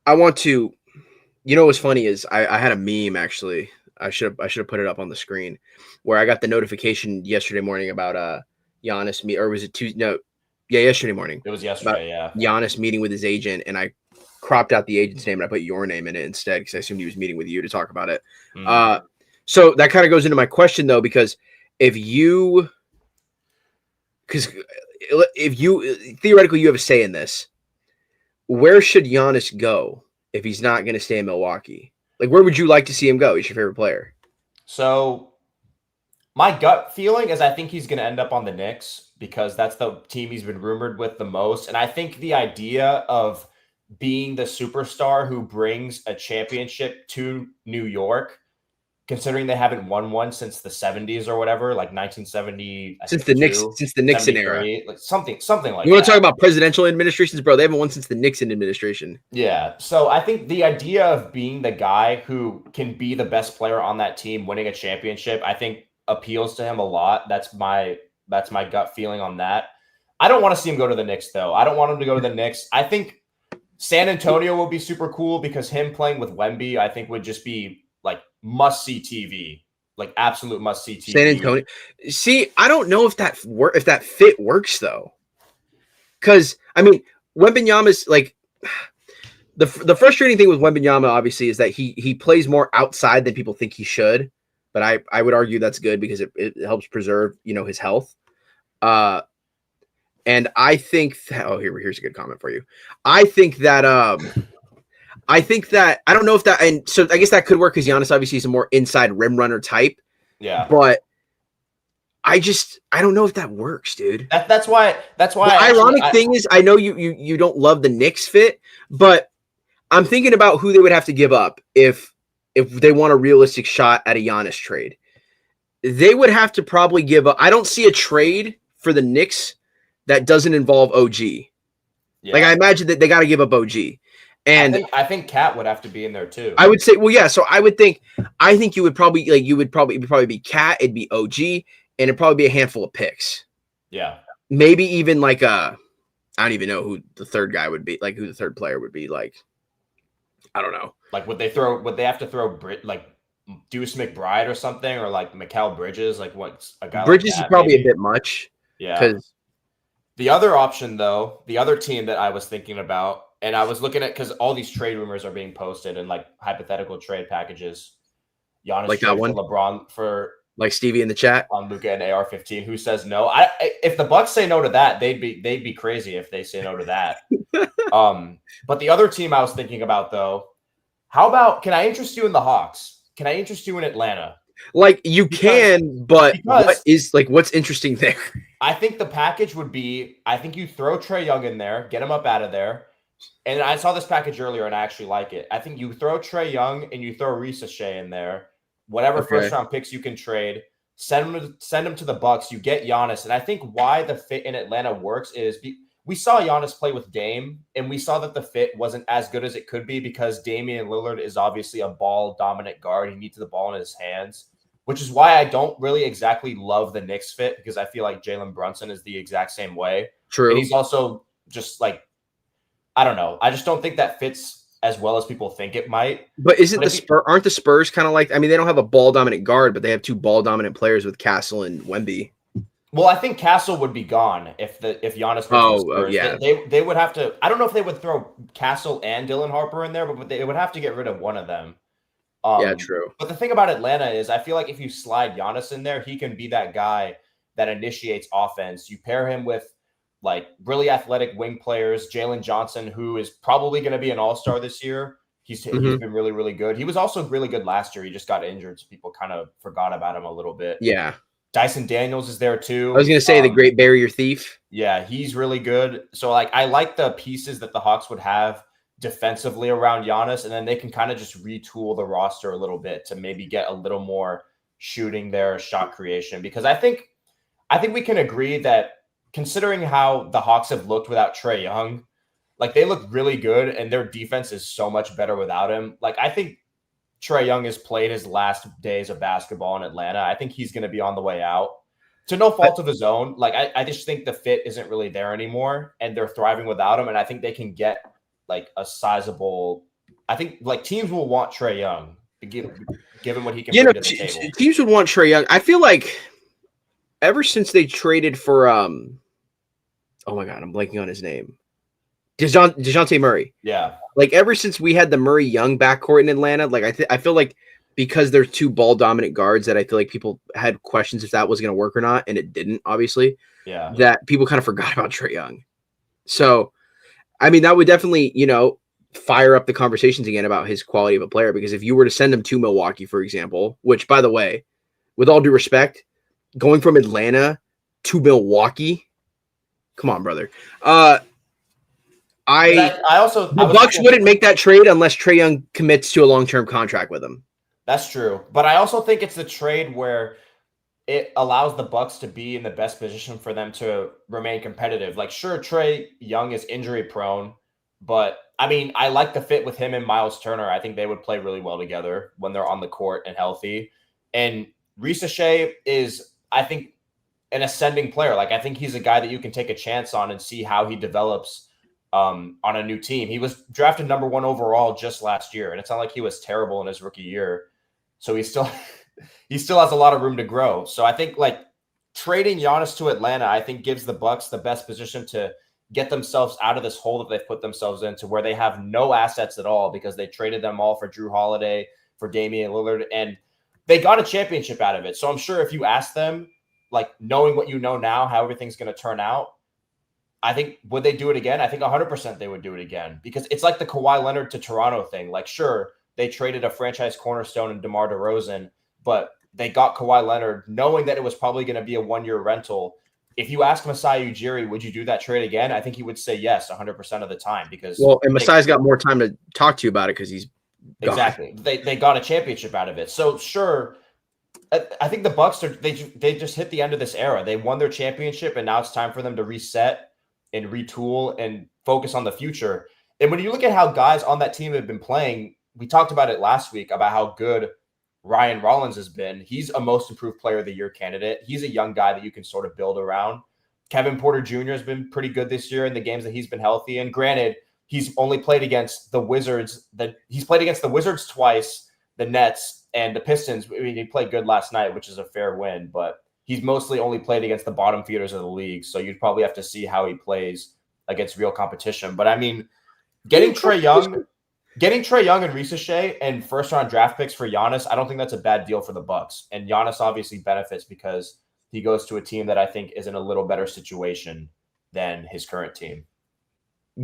I want to, what's funny is I had a meme, actually. I should have put it up on the screen, where I got the notification yesterday morning about Giannis or was it Tuesday? No. Yeah, yesterday morning. It was yesterday, yeah. Giannis meeting with his agent, and I cropped out the agent's name and I put your name in it instead, because I assumed he was meeting with you to talk about it. Mm-hmm. So that kind of goes into my question, though, because if you theoretically you have a say in this, where should Giannis go if he's not going to stay in Milwaukee? Like, where would you like to see him go? He's your favorite player. So my gut feeling is I think he's going to end up on the Knicks, because that's the team he's been rumored with the most. And I think the idea of being the superstar who brings a championship to New York, considering they haven't won one since the 70s or whatever, like 1970. Since the Nixon era. Like something like that. You want to talk about presidential administrations, bro? They haven't won since the Nixon administration. Yeah. So I think the idea of being the guy who can be the best player on that team, winning a championship, I think appeals to him a lot. That's my gut feeling on that. I don't want to see him go to the Knicks, though. I don't want him to go to the Knicks. I think San Antonio will be super cool, because him playing with Wemby, I think, would just be like must-see TV, like absolute must-see TV. San Antonio. See, I don't know if that fit works, though, because I mean, Wembanyama's like the frustrating thing with Wembanyama, obviously, is that he plays more outside than people think he should. But I would argue that's good, because it helps preserve, his health. And I think here's a good comment for you. I think that I don't know if that, and so I guess that could work, because Giannis obviously is a more inside rim runner type. Yeah. But I don't know if that works, dude. That's why. The ironic thing is, I know you don't love the Knicks fit, but I'm thinking about who they would have to give up if they want a realistic shot at a Giannis trade. They would have to probably give up. I don't see a trade for the Knicks that doesn't involve OG. Yeah. Like, I imagine that they got to give up OG. And I think Cat would have to be in there too. I would say, well, yeah. So I think you would probably it'd probably be Cat, it'd be OG, and it'd probably be a handful of picks. Yeah. Maybe even like I don't even know who the third guy would be, like who the third player would be. Like, I don't know. Like, would they have to throw like Deuce McBride or something, or like Mikal Bridges? Like, what's a guy Bridges like that, is probably maybe? a bit much. Yeah. Because the other option, though, the other team that I was thinking about, and I was looking at, because all these trade rumors are being posted and like hypothetical trade packages. Giannis like that trade one, for LeBron for like Stevie in the chat on Luka and AR-15. Who says no? If the Bucks say no to that, they'd be crazy if they say no to that. But the other team I was thinking about, though, how about, can I interest you in the Hawks? Can I interest you in Atlanta? Like you can, but what's interesting there? I think the package would be, I think you throw Trae Young in there, get him up out of there. And I saw this package earlier and I actually like it. I think you throw Trae Young and you throw Risa in there. Whatever first round picks you can trade, send them to the Bucks. You get Giannis. And I think why the fit in Atlanta works is we saw Giannis play with Dame, and we saw that the fit wasn't as good as it could be because Damian Lillard is obviously a ball-dominant guard. He needs the ball in his hands, which is why I don't really exactly love the Knicks fit, because I feel like Jalen Brunson is the exact same way. True. And he's also just like, I don't know. I just don't think that fits as well as people think it might. But aren't the Spurs kind of like, I mean, they don't have a ball-dominant guard, but they have two ball-dominant players with Castle and Wemby. Well, I think Castle would be gone if Giannis was the Spurs. Yeah. They would have to. I don't know if they would throw Castle and Dylan Harper in there, but they would have to get rid of one of them. Yeah, true. But the thing about Atlanta is, I feel like if you slide Giannis in there, he can be that guy that initiates offense. You pair him with like really athletic wing players, Jalen Johnson, who is probably going to be an all-star this year. He's been really, really good. He was also really good last year. He just got injured, so people kind of forgot about him a little bit. Yeah. Dyson Daniels is there too. I was going to say the great barrier thief. Yeah, he's really good. So like, I like the pieces that the Hawks would have defensively around Giannis, and then they can kind of just retool the roster a little bit to maybe get a little more shooting there, shot creation. Because I think we can agree that considering how the Hawks have looked without Trae Young, like they look really good, and their defense is so much better without him. Like I think Trae Young has played his last days of basketball in Atlanta. I think he's going to be on the way out. To no fault of his own. Like I just think the fit isn't really there anymore, and they're thriving without him. And I think they can get like a sizable. I think like teams will want Trae Young, given what he can bring to the table. Teams would want Trae Young. I feel like ever since they traded for oh my god, I'm blanking on his name. DeJounte Murray. Yeah. Like ever since we had the Murray Young backcourt in Atlanta, like I feel like because they're two ball dominant guards that I feel like people had questions if that was going to work or not, and it didn't, obviously. Yeah. That people kind of forgot about Trae Young. So, I mean, that would definitely, fire up the conversations again about his quality of a player, because if you were to send him to Milwaukee, for example, which by the way, with all due respect, going from Atlanta to Milwaukee, come on, brother. The Bucks wouldn't make that trade unless Trae Young commits to a long-term contract with him. That's true. But I also think it's the trade where it allows the Bucks to be in the best position for them to remain competitive. Like, sure, Trae Young is injury prone, but I mean, I like the fit with him and Miles Turner. I think they would play really well together when they're on the court and healthy. And Risa is, I think, an ascending player. Like, I think he's a guy that you can take a chance on and see how he develops on a new team. He was drafted number 1 overall just last year, and it's not like he was terrible in his rookie year. So he still has a lot of room to grow. So I think like trading Giannis to Atlanta, I think gives the Bucks the best position to get themselves out of this hole that they've put themselves into, where they have no assets at all because they traded them all for Drew Holiday, for Damian Lillard, and they got a championship out of it. So I'm sure if you ask them, like knowing what you know now, how everything's going to turn out, I think, would they do it again? I think 100% they would do it again, because it's like the Kawhi Leonard to Toronto thing. Like, sure, they traded a franchise cornerstone in DeMar DeRozan, but they got Kawhi Leonard knowing that it was probably going to be a 1-year rental. If you ask Masai Ujiri, would you do that trade again? I think he would say yes 100% of the time, because and Masai's got more time to talk to you about it because he's gone. Exactly. They got a championship out of it. So sure, I think the Bucks they just hit the end of this era. They won their championship, and now it's time for them to reset and retool and focus on the future. And when you look at how guys on that team have been playing, we talked about it last week about how good Ryan Rollins has been. He's a most improved player of the year candidate. He's a young guy that you can sort of build around. Kevin Porter Jr. has been pretty good this year in the games that he's been healthy. And granted, he's only played against the Wizards. He's played against the Wizards twice, the Nets, and the Pistons. I mean, he played good last night, which is a fair win, but he's mostly only played against the bottom feeders of the league. So you'd probably have to see how he plays against real competition. But I mean, getting Trae Young and Ricochet and first-round draft picks for Giannis, I don't think that's a bad deal for the Bucks. And Giannis obviously benefits because he goes to a team that I think is in a little better situation than his current team.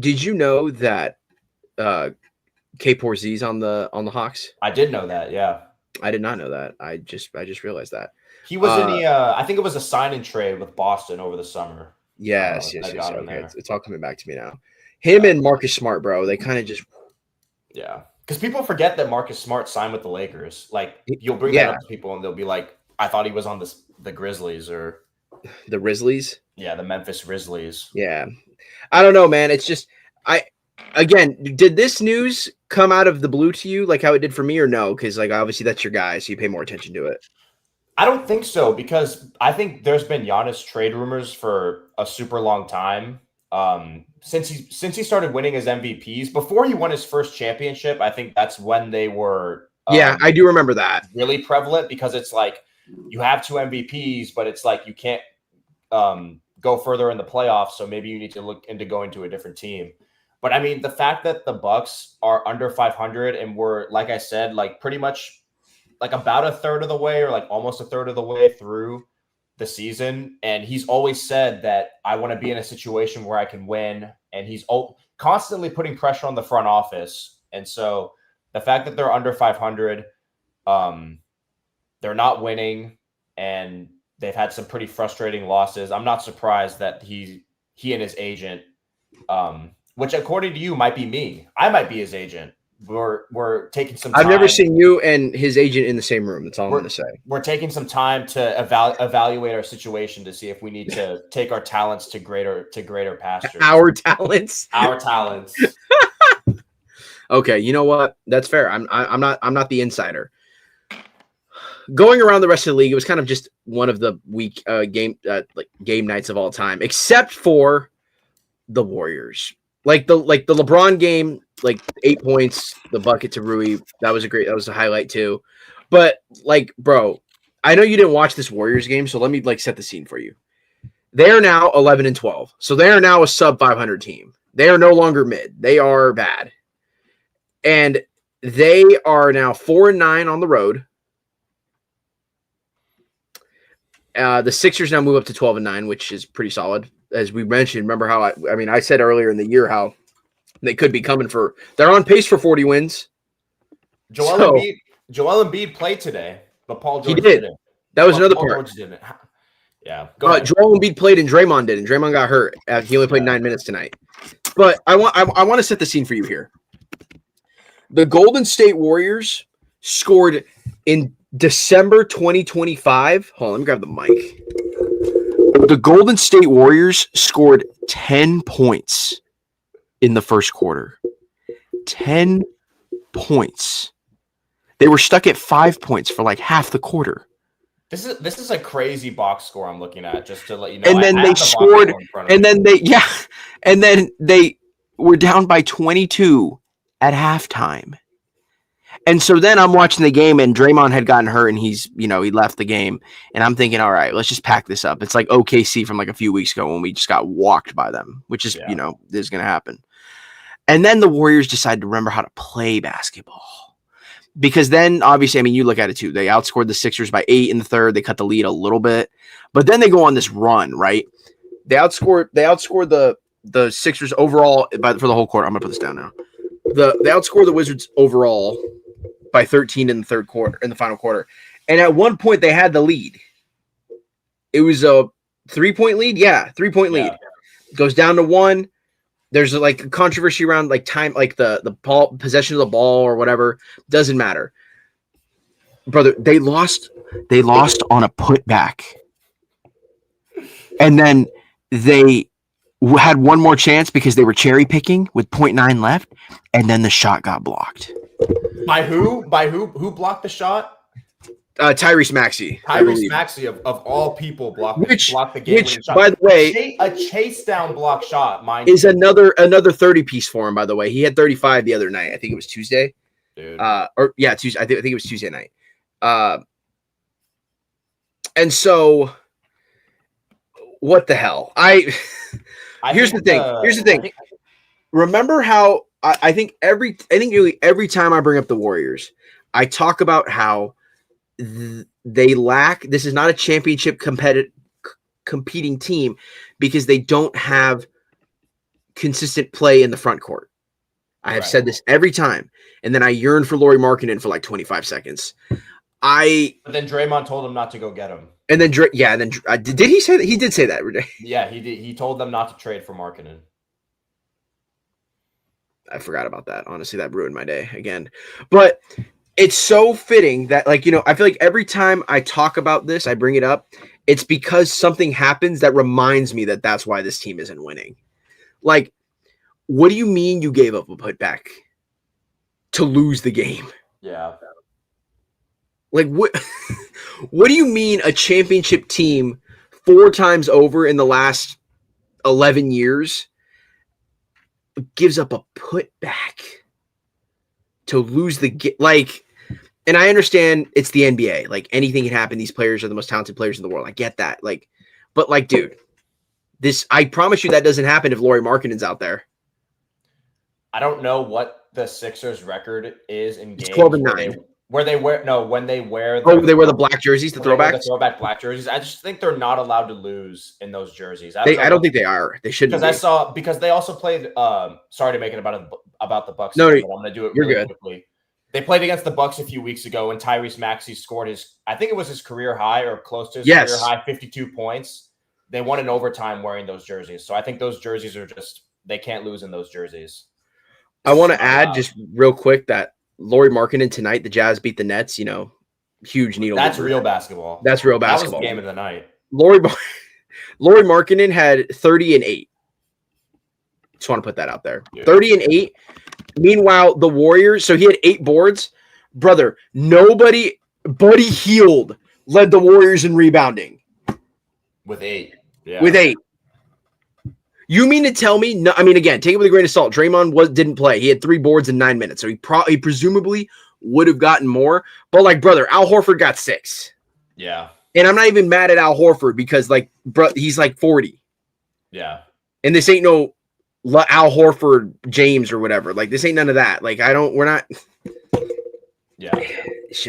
Did you know that K4Z's on the Hawks? I did know that, yeah. I did not know that. I just realized that. He was in the I think it was a sign and trade with Boston over the summer. Yes. Okay. It's all coming back to me now. Him and Marcus Smart, bro, they kind of just because people forget that Marcus Smart signed with the Lakers. Like, you'll bring that up to people and they'll be like, I thought he was on the Grizzlies or the Grizzlies. Yeah, the Memphis Grizzlies. Yeah. I don't know, man. It's just did this news come out of the blue to you like how it did for me or no? Because like obviously that's your guy, so you pay more attention to it. I don't think so, because I think there's been Giannis trade rumors for a super long time. Since he started winning his MVPs, before he won his first championship, I think that's when they were I do remember that. Really prevalent, because it's like you have 2 MVPs, but it's like you can't go further in the playoffs, so maybe you need to look into going to a different team. But I mean, the fact that the Bucks are under 500 and we're, like I said, like pretty much like about a third of the way or like almost a third of the way through the season. And he's always said that I want to be in a situation where I can win. And he's constantly putting pressure on the front office. And so the fact that they're under 500, they're not winning, and they've had some pretty frustrating losses. I'm not surprised that he and his agent, which according to you might be me. I might be his agent. We're taking some time. I've never seen you and his agent in the same room. That's all I'm going to say. We're taking some time to evaluate our situation to see if we need to take our talents to greater pastures. Our talents. Okay, you know what? That's fair. I'm not the insider. Going around the rest of the league, it was kind of just one of the weak game nights of all time, except for the Warriors. Like the LeBron game, like 8 points, the bucket to Rui. That was a highlight too. But like, bro, I know you didn't watch this Warriors game, so let me like set the scene for you. They are now 11-12. So they are now a sub 500 team. They are no longer mid. They are bad. And they are now 4-9 on the road. The Sixers now move up to 12-9, which is pretty solid. As we mentioned, remember how I said earlier in the year how they could be they're on pace for 40 wins. Joel Embiid played today, but Paul George didn't. That was another part. George didn't. Yeah. Joel Embiid played and Draymond didn't. Draymond got hurt. He only played 9 minutes tonight. But I want to set the scene for you here. The Golden State Warriors scored in December 2025. Hold on, let me grab the mic. The Golden State Warriors scored 10 points in the first quarter. 10 points. They were stuck at 5 points for like half the quarter. This is a crazy box score I'm looking at, just to let you know. And then they scored, and then they were down by 22 at halftime. And so then I'm watching the game, and Draymond had gotten hurt, and he left the game. And I'm thinking, all right, let's just pack this up. It's like OKC from like a few weeks ago when we just got walked by them, which is, this is going to happen. And then the Warriors decide to remember how to play basketball. Because then, obviously, you look at it too. They outscored the Sixers by 8 in the third. They cut the lead a little bit. But then they go on this run, right? They outscored the Sixers overall for the whole quarter. I'm going to put this down now. They outscored the Wizards overall by 13 in the final quarter. And at one point they had the lead. It was a 3-point lead. Yeah. 3-point lead. Goes down to 1. There's like a controversy around like time, like the ball, possession of the ball or whatever. Doesn't matter. Brother, they lost on a putback. And then they had one more chance because they were cherry picking with 0.9 left, and then the shot got blocked. By who? By who? Who blocked the shot? Tyrese Maxey. Tyrese Maxey of all people blocked the game-winning shot. By the way, a chase down block shot, mind is you. another 30 piece for him. By the way, he had 35 the other night. I think it was Tuesday. Dude. Tuesday. I think it was Tuesday night. And so, what the hell? Here's the thing. Remember how I think nearly every time I bring up the Warriors, I talk about how they lack. This is not a championship competing team because they don't have consistent play in the front court. I have said this every time, and then I yearn for Lauri Markkanen for like 25 seconds. But then Draymond told him not to go get him. And then did he say that? He did say that. Yeah, he did. He told them not to trade for Markkanen. I forgot about that. Honestly, that ruined my day again. But it's so fitting that, like, I feel like every time I talk about this, I bring it up. It's because something happens that reminds me that that's why this team isn't winning. Like, what do you mean you gave up a putback to lose the game? Yeah. Like, what? What do you mean a championship team 4 times over in the last 11 years gives up a putback to lose the game? Like, and I understand it's the NBA. Like, anything can happen. These players are the most talented players in the world. I get that. Like, but like, dude, I promise you that doesn't happen if Lauri Markkanen's out there. I don't know what the Sixers record is in games. 12-9. When they wear the black jerseys, the throwbacks? The throwback black jerseys. I just think they're not allowed to lose in those jerseys. I don't think they are. They shouldn't. Because they also played. Sorry to make it about the Bucks. No, but I'm going to do it really good. quickly. They played against the Bucks a few weeks ago, and Tyrese Maxey scored I think it was his career high or close to his career high, 52 points. They won in overtime wearing those jerseys. So I think those jerseys are they can't lose in those jerseys. I want to add just real quick that Lauri Markkanen tonight, the Jazz beat the Nets, huge needle. That's real basketball. That's real basketball. That was the game of the night. Lauri Markkanen had 30 and 8. Just want to put that out there. Yeah. 30 and 8. Meanwhile, the Warriors, so he had 8 boards. Brother, Buddy Hield led the Warriors in rebounding. With 8. Yeah. With 8. You mean to tell me? No, I mean, again, take it with a grain of salt. Draymond didn't play. He had 3 boards in 9 minutes, so he presumably would have gotten more. But like, brother, Al Horford got 6. Yeah, and I'm not even mad at Al Horford because, like, bro, he's like 40. Yeah, and this ain't no Al Horford James or whatever. Like, this ain't none of that. Like, we're not. Yeah.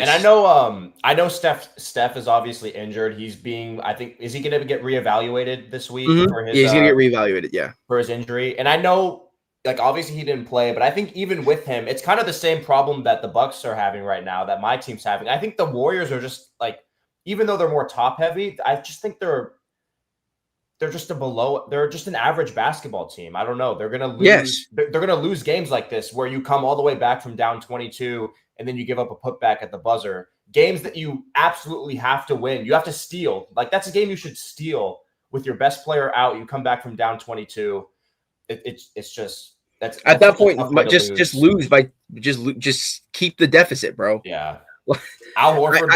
And I know Steph is obviously injured. Is he going to get reevaluated this week? Mm-hmm. He's going to get reevaluated, for his injury. And I know, like, obviously he didn't play, but I think even with him, it's kind of the same problem that the Bucks are having right now, that my team's having. I think the Warriors are just, like, even though they're more top heavy, I just think they're just they're just an average basketball team. I don't know. They're going to lose. Yes. They're going to lose games like this where you come all the way back from down 22 and then you give up a putback at the buzzer. Games that you absolutely have to win. You have to steal. Like, that's a game you should steal with your best player out. You come back from down 22. It's just that's at that point, just lose by just keep the deficit, bro. Yeah. Al Horford.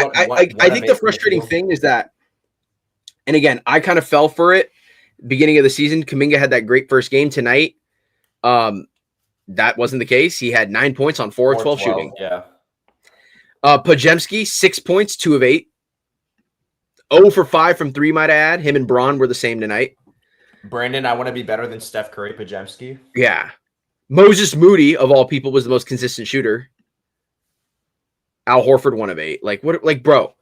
I think the frustrating thing is that, and again, I kind of fell for it beginning of the season. Kuminga had that great first game tonight. That wasn't the case. He had 9 points on 4 of 12 shooting. Yeah. Podziemski, 6 points, 2 of 8. 0 for 5 from 3, might I add. Him and Braun were the same tonight. Brandon, I want to be better than Steph Curry. Podziemski. Yeah. Moses Moody, of all people, was the most consistent shooter. Al Horford, 1 of 8. Like, what? Like, bro.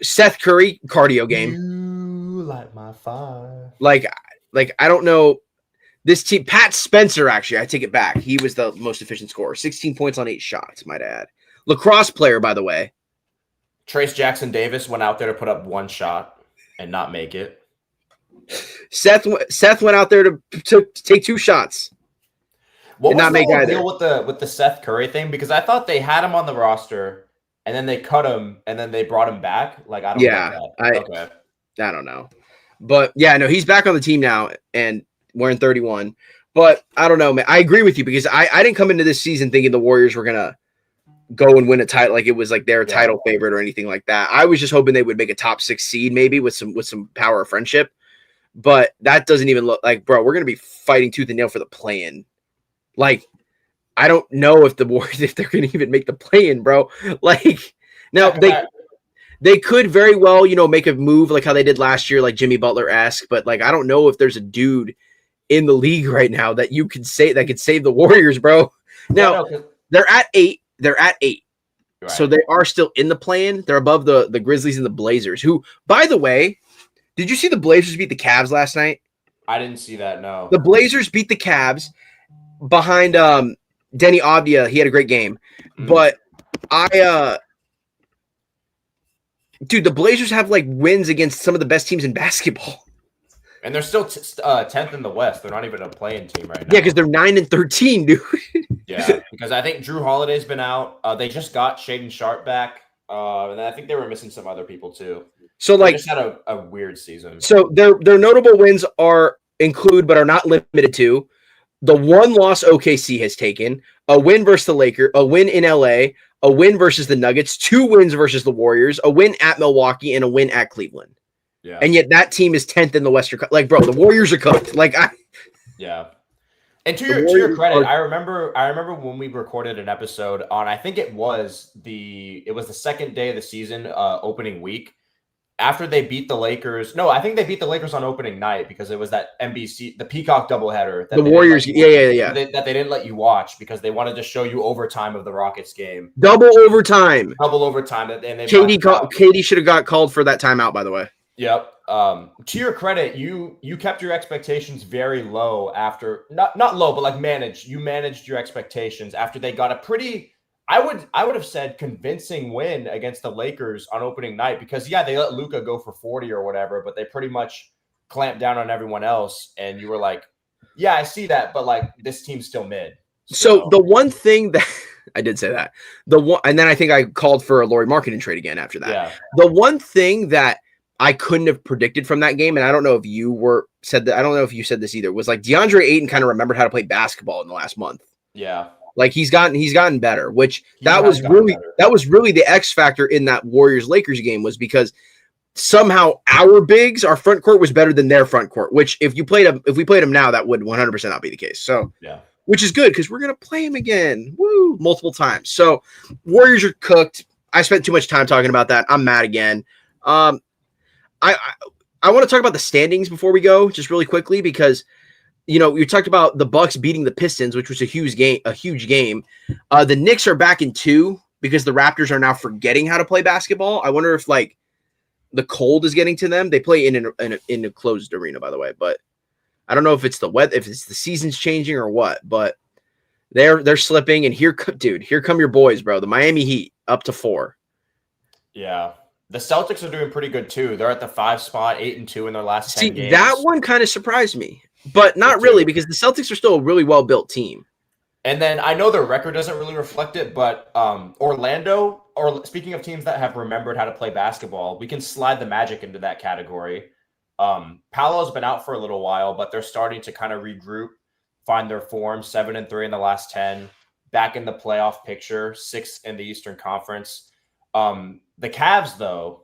Seth Curry, cardio game. You light my fire. Like, I don't know. This team, Pat Spencer, actually, I take it back. He was the most efficient scorer. 16 points on 8 shots, might I add. Lacrosse player, by the way. Trace Jackson Davis went out there to put up 1 shot and not make it. Seth went out there to take 2 shots. What was the deal with the Seth Curry thing? Because I thought they had him on the roster and then they cut him and then they brought him back. Like, I don't know. I don't know. But yeah, no, he's back on the team now. And wearing 31. But I don't know, man. I agree with you because I didn't come into this season thinking the Warriors were gonna go and win a title, like it was like their title favorite or anything like that. I was just hoping they would make a top 6 seed maybe with some power of friendship. But that doesn't even look like, bro, we're gonna be fighting tooth and nail for the play-in. Like, I don't know if the Warriors, if they're gonna even make the play-in, bro. Like, now they could very well, make a move like how they did last year, like Jimmy Butler-esque, but like I don't know if there's a dude in the league right now that you could say that could save the Warriors, bro. Now they're at 8. They're at 8. Right. So they are still in the play-in. They're above the Grizzlies and the Blazers, who, by the way, did you see the Blazers beat the Cavs last night? I didn't see that, no. The Blazers beat the Cavs behind Denny Avdia. He had a great game. But dude, the Blazers have like wins against some of the best teams in basketball. And they're still 10th in the West. They're not even a play-in team right now. Yeah, because they're 9-13, dude. Yeah, because I think Drew Holiday's been out. They just got Shaedon Sharpe back. And I think they were missing some other people too. So they just had a weird season. So their notable wins include, but are not limited to, the one loss OKC has taken, a win versus the Lakers, a win in LA, a win versus the Nuggets, 2 wins versus the Warriors, a win at Milwaukee, and a win at Cleveland. Yeah. And yet that team is 10th in the Western. Like, bro, the Warriors are cooked. Yeah. And to your credit, I remember when we recorded an episode on, I think it was the second day of the season, opening week, after they beat the Lakers. No, I think they beat the Lakers on opening night because it was that NBC, the Peacock doubleheader. The Warriors, yeah. That they didn't let you watch because they wanted to show you overtime of the Rockets game. Double overtime. And Katie should have got called for that timeout, by the way. Yep. To your credit, you kept your expectations very low after not low, but like managed. You managed your expectations after they got a pretty, I would have said, convincing win against the Lakers on opening night because they let Luka go for 40 or whatever, but they pretty much clamped down on everyone else. And you were like, yeah, I see that, but like this team's still mid. So the one thing that I did say that and then I think I called for a Lauri Markkanen trade again after that. Yeah. The one thing that I couldn't have predicted from that game, and I don't know if you said that. I don't know if you said this either. Was like DeAndre Ayton kind of remembered how to play basketball in the last month. Yeah, like he's gotten better. Which that was really the X factor in that Warriors Lakers game, was because somehow our front court was better than their front court. Which if we played them now, that would 100% not be the case. So yeah, which is good because we're gonna play him again, multiple times. So Warriors are cooked. I spent too much time talking about that. I'm mad again. I want to talk about the standings before we go, just really quickly, because you talked about the Bucks beating the Pistons, which was a huge game. The Knicks are back in 2 because the Raptors are now forgetting how to play basketball. I wonder if like the cold is getting to them. They play in a closed arena, by the way, but I don't know if it's the weather, if it's the season's changing or what. But they're slipping, and here come your boys, bro. The Miami Heat up to 4. Yeah. The Celtics are doing pretty good too. They're at the 5 spot, 8-2 in their last 10 games. That one kind of surprised me, but not really, because the Celtics are still a really well-built team. And then I know their record doesn't really reflect it, but Orlando, or speaking of teams that have remembered how to play basketball, we can slide the Magic into that category. Paolo's been out for a little while, but they're starting to kind of regroup, find their form. 7-3 in the last 10, back in the playoff picture, 6th in the Eastern Conference. The Cavs, though,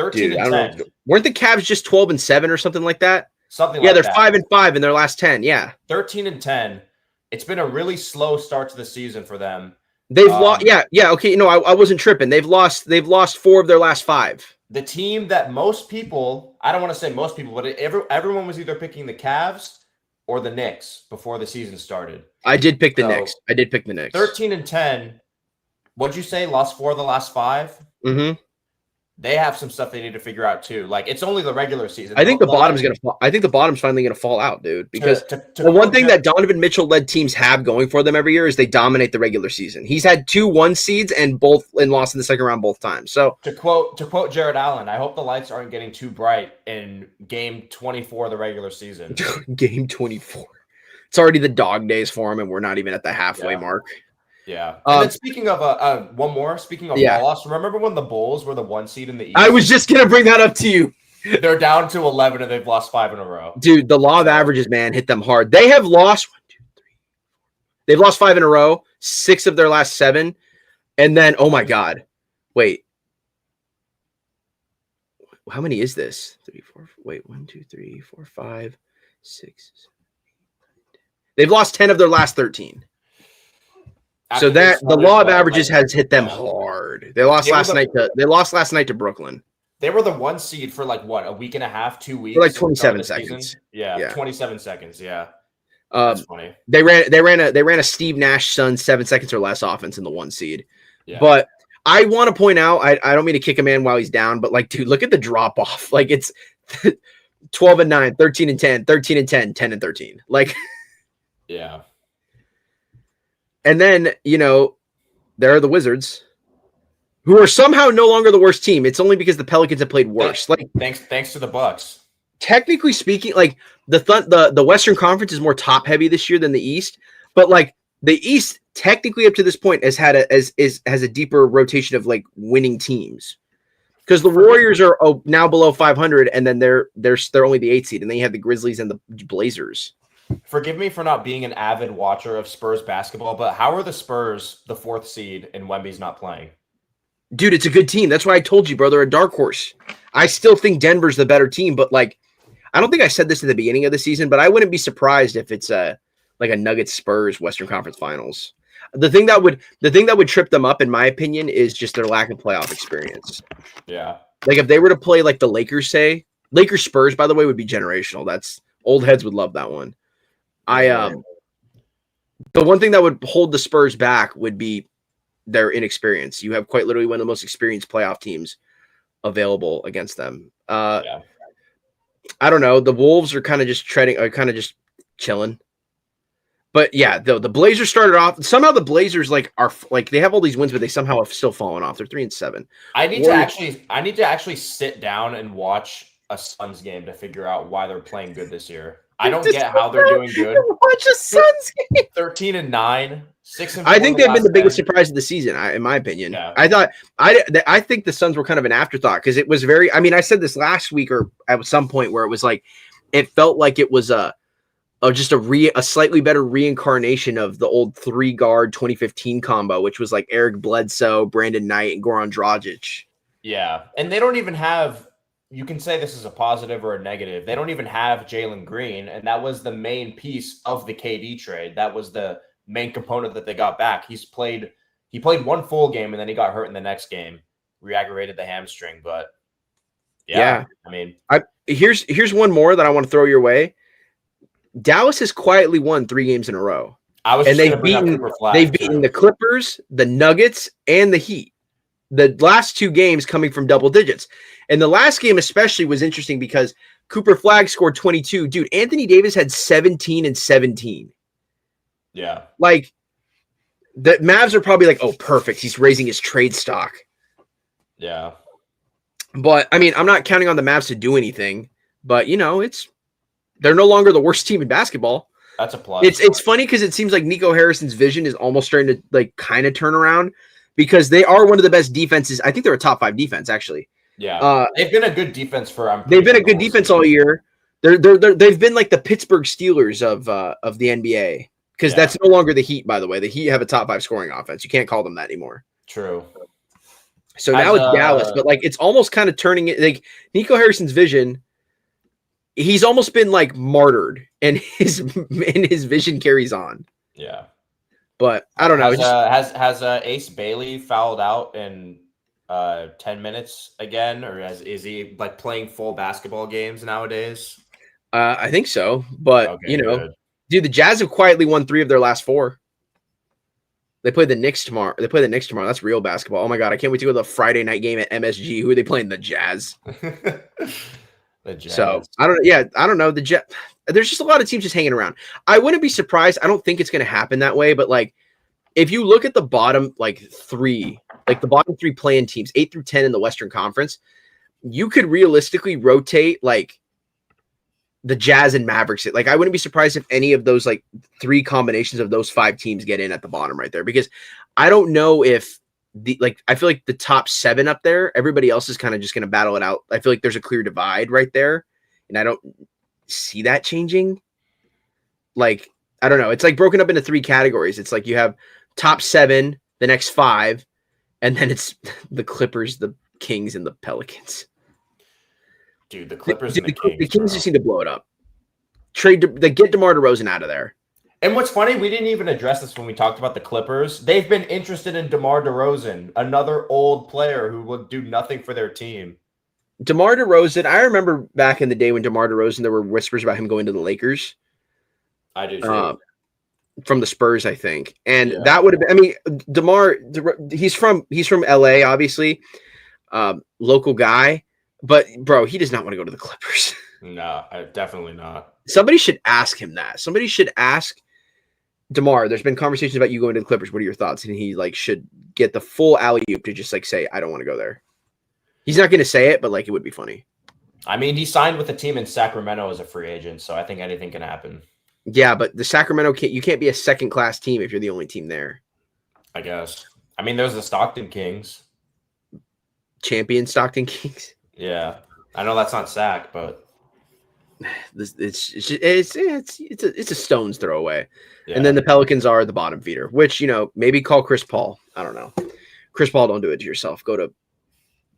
13-10. Weren't the Cavs just 12-7 or something like that? Something like that. Yeah, they're 5-5 in their last 10. Yeah, 13-10. It's been a really slow start to the season for them. They've lost. Yeah. Okay. No, I wasn't tripping. They've lost 4 of their last 5. The team that most people, I don't want to say most people, but everyone was either picking the Cavs or the Knicks before the season started. I did pick the Knicks. 13-10. What'd you say? Lost 4 of the last 5? Mm-hmm. They have some stuff they need to figure out too. Like, it's only the regular season. I think the bottom's gonna fall. I think the bottom's finally gonna fall out, dude. Because the one thing that Donovan Mitchell-led teams have going for them every year is they dominate the regular season. He's had 2 1 seeds and lost in the second round both times. So to quote Jared Allen, I hope the lights aren't getting too bright in game 24 of the regular season. Game 24. It's already the dog days for him, and we're not even at the halfway mark. Yeah. And then speaking of one more, speaking of loss, remember when the Bulls were the 1 seed in the East? I was just gonna bring that up to you. They're down to 11 and they've lost 5 in a row. Dude, the law of averages, man, hit them hard. They have lost 1, 2, 3. They've lost 5 in a row, 6 of their last 7. And then, oh my God. Wait. How many is this? 3, 4. Wait, 1, 2, 3, 4, 5, 6, 7, 8, 9, 10. They've lost 10 of their last 13. So that the law of averages has hit them hard. They lost last night to Brooklyn. They were the 1 seed for like what, a week and a half, 2 weeks? For like 27 seconds. Yeah, 27 seconds. Yeah. That's funny. They ran a Steve Nash Suns 7 seconds or less offense in the 1 seed. Yeah. But I want to point out, I don't mean to kick a man while he's down, but like, dude, look at the drop off. Like it's 12 and 9, 13 and 10, 13 and 10, 10 and 13. Like, yeah. And then, there are the Wizards, who are somehow no longer the worst team. It's only because the Pelicans have played worse. Thanks to the Bucks. Technically speaking, like the Western Conference is more top heavy this year than the East, but like the East technically up to this point has had has a deeper rotation of like winning teams, because the Warriors are now below 500, and then they're only the 8th seed, and then you have the Grizzlies and the Blazers. Forgive me for not being an avid watcher of Spurs basketball, but how are the Spurs the 4th seed and Wemby's not playing? Dude, it's a good team. That's why I told you, bro. They're a dark horse. I still think Denver's the better team, but like, I don't think I said this at the beginning of the season, but I wouldn't be surprised if it's like a Nuggets Spurs Western Conference Finals. The thing that would trip them up, in my opinion, is just their lack of playoff experience. Yeah. Like if they were to play like the Lakers Spurs, by the way, would be generational. That's old heads would love that one. The one thing that would hold the Spurs back would be their inexperience. You have quite literally one of the most experienced playoff teams available against them. I don't know. The Wolves are kind of just chilling. But yeah, the Blazers started off. Somehow the Blazers are they have all these wins, but they somehow have still fallen off. They're 3-7. I need to actually sit down and watch a Suns game to figure out why they're playing good this year. I don't get how they're doing good. Watch a Suns game. 13 and 9, 6 and 4. I think they've been the biggest surprise of the season, in my opinion. Yeah. I think the Suns were kind of an afterthought, because it was very. I mean, I said this last week or at some point where it was like, it felt like it was just a slightly better reincarnation of the old 3-guard 2015 combo, which was like Eric Bledsoe, Brandon Knight, and Goran Dragic. Yeah, and they don't even have. You can say this is a positive or a negative. They don't even have Jalen Green, and that was the main piece of the KD trade. That was the main component that they got back. He played 1 full game, and then he got hurt in the next game, re-aggravated the hamstring. But yeah. I mean, here's one more that I want to throw your way. Dallas has quietly won 3 games in a row. They've beaten the Clippers, the Nuggets, and the Heat. The last 2 games coming from double digits. And the last game especially was interesting because Cooper Flagg scored 22. Dude, Anthony Davis had 17 and 17. Yeah. Like, the Mavs are probably like, oh, perfect. He's raising his trade stock. Yeah. But, I mean, I'm not counting on the Mavs to do anything. But, they're no longer the worst team in basketball. That's a plus. It's funny because it seems like Nico Harrison's vision is almost starting to, like, kind of turn around, because they are one of the best defenses. I think they're a top 5 defense, actually. Yeah, they've been a good defense they've been a good defense all year. They've been like the Pittsburgh Steelers of the NBA, because that's no longer the Heat. By the way, the Heat have a top 5 scoring offense. You can't call them that anymore. True. So now it's Dallas, but like it's almost kind of turning it like Nico Harrison's vision. He's almost been like martyred, and his vision carries on. Yeah, but I don't know. Has Ace Bailey fouled out in 10 minutes again, or is he like playing full basketball games nowadays? I think so, but okay, dude, the Jazz have quietly won 3 of their last 4. They play the Knicks tomorrow. That's real basketball. Oh my God, I can't wait to go to the Friday night game at MSG. Who are they playing? The Jazz. The Jazz. So I don't know. There's just a lot of teams just hanging around. I wouldn't be surprised. I don't think it's going to happen that way, but like, if you look at the bottom, like 3, like the bottom 3 play-in teams, 8 through 10 in the Western Conference, you could realistically rotate like the Jazz and Mavericks. Like, I wouldn't be surprised if any of those like 3 combinations of those 5 teams get in at the bottom right there, because I don't know if I feel like the top 7 up there, everybody else is kind of just going to battle it out. I feel like there's a clear divide right there, and I don't see that changing. Like, I don't know. It's like broken up into 3 categories. It's like you have top 7, the next 5, and then it's the Clippers, the Kings, and the Pelicans. Dude, the Clippers and the Kings. The Kings just need to blow it up. They get DeMar DeRozan out of there. And what's funny, we didn't even address this when we talked about the Clippers. They've been interested in DeMar DeRozan, another old player who will do nothing for their team. DeMar DeRozan, I remember back in the day when DeMar DeRozan, there were whispers about him going to the Lakers. I do too. From the Spurs, I think. And that would have been, I mean, DeMar, he's from LA, obviously. Local guy. But, bro, he does not want to go to the Clippers. No, definitely not. Somebody should ask him that. Somebody should ask DeMar, there's been conversations about you going to the Clippers. What are your thoughts? And he like should get the full alley-oop to just like say, I don't want to go there. He's not going to say it, but like it would be funny. I mean, he signed with a team in Sacramento as a free agent, so I think anything can happen. Yeah, but the Sacramento you can't be a second-class team if you're the only team there. I guess. I mean, there's the Stockton Kings. Champion Stockton Kings. Yeah. I know that's not Sac, but it's a stone's throw away. Yeah. And then the Pelicans are the bottom feeder, which, maybe call Chris Paul. I don't know. Chris Paul, don't do it to yourself. Go to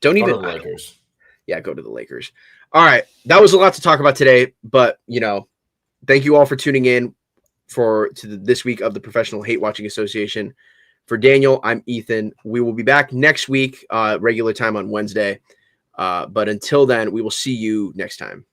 the Lakers. Yeah, go to the Lakers. All right. That was a lot to talk about today, but, thank you all for tuning in to this week of the Professional Hate Watching Association. For Daniel, I'm Ethan. We will be back next week, regular time on Wednesday. But until then, we will see you next time.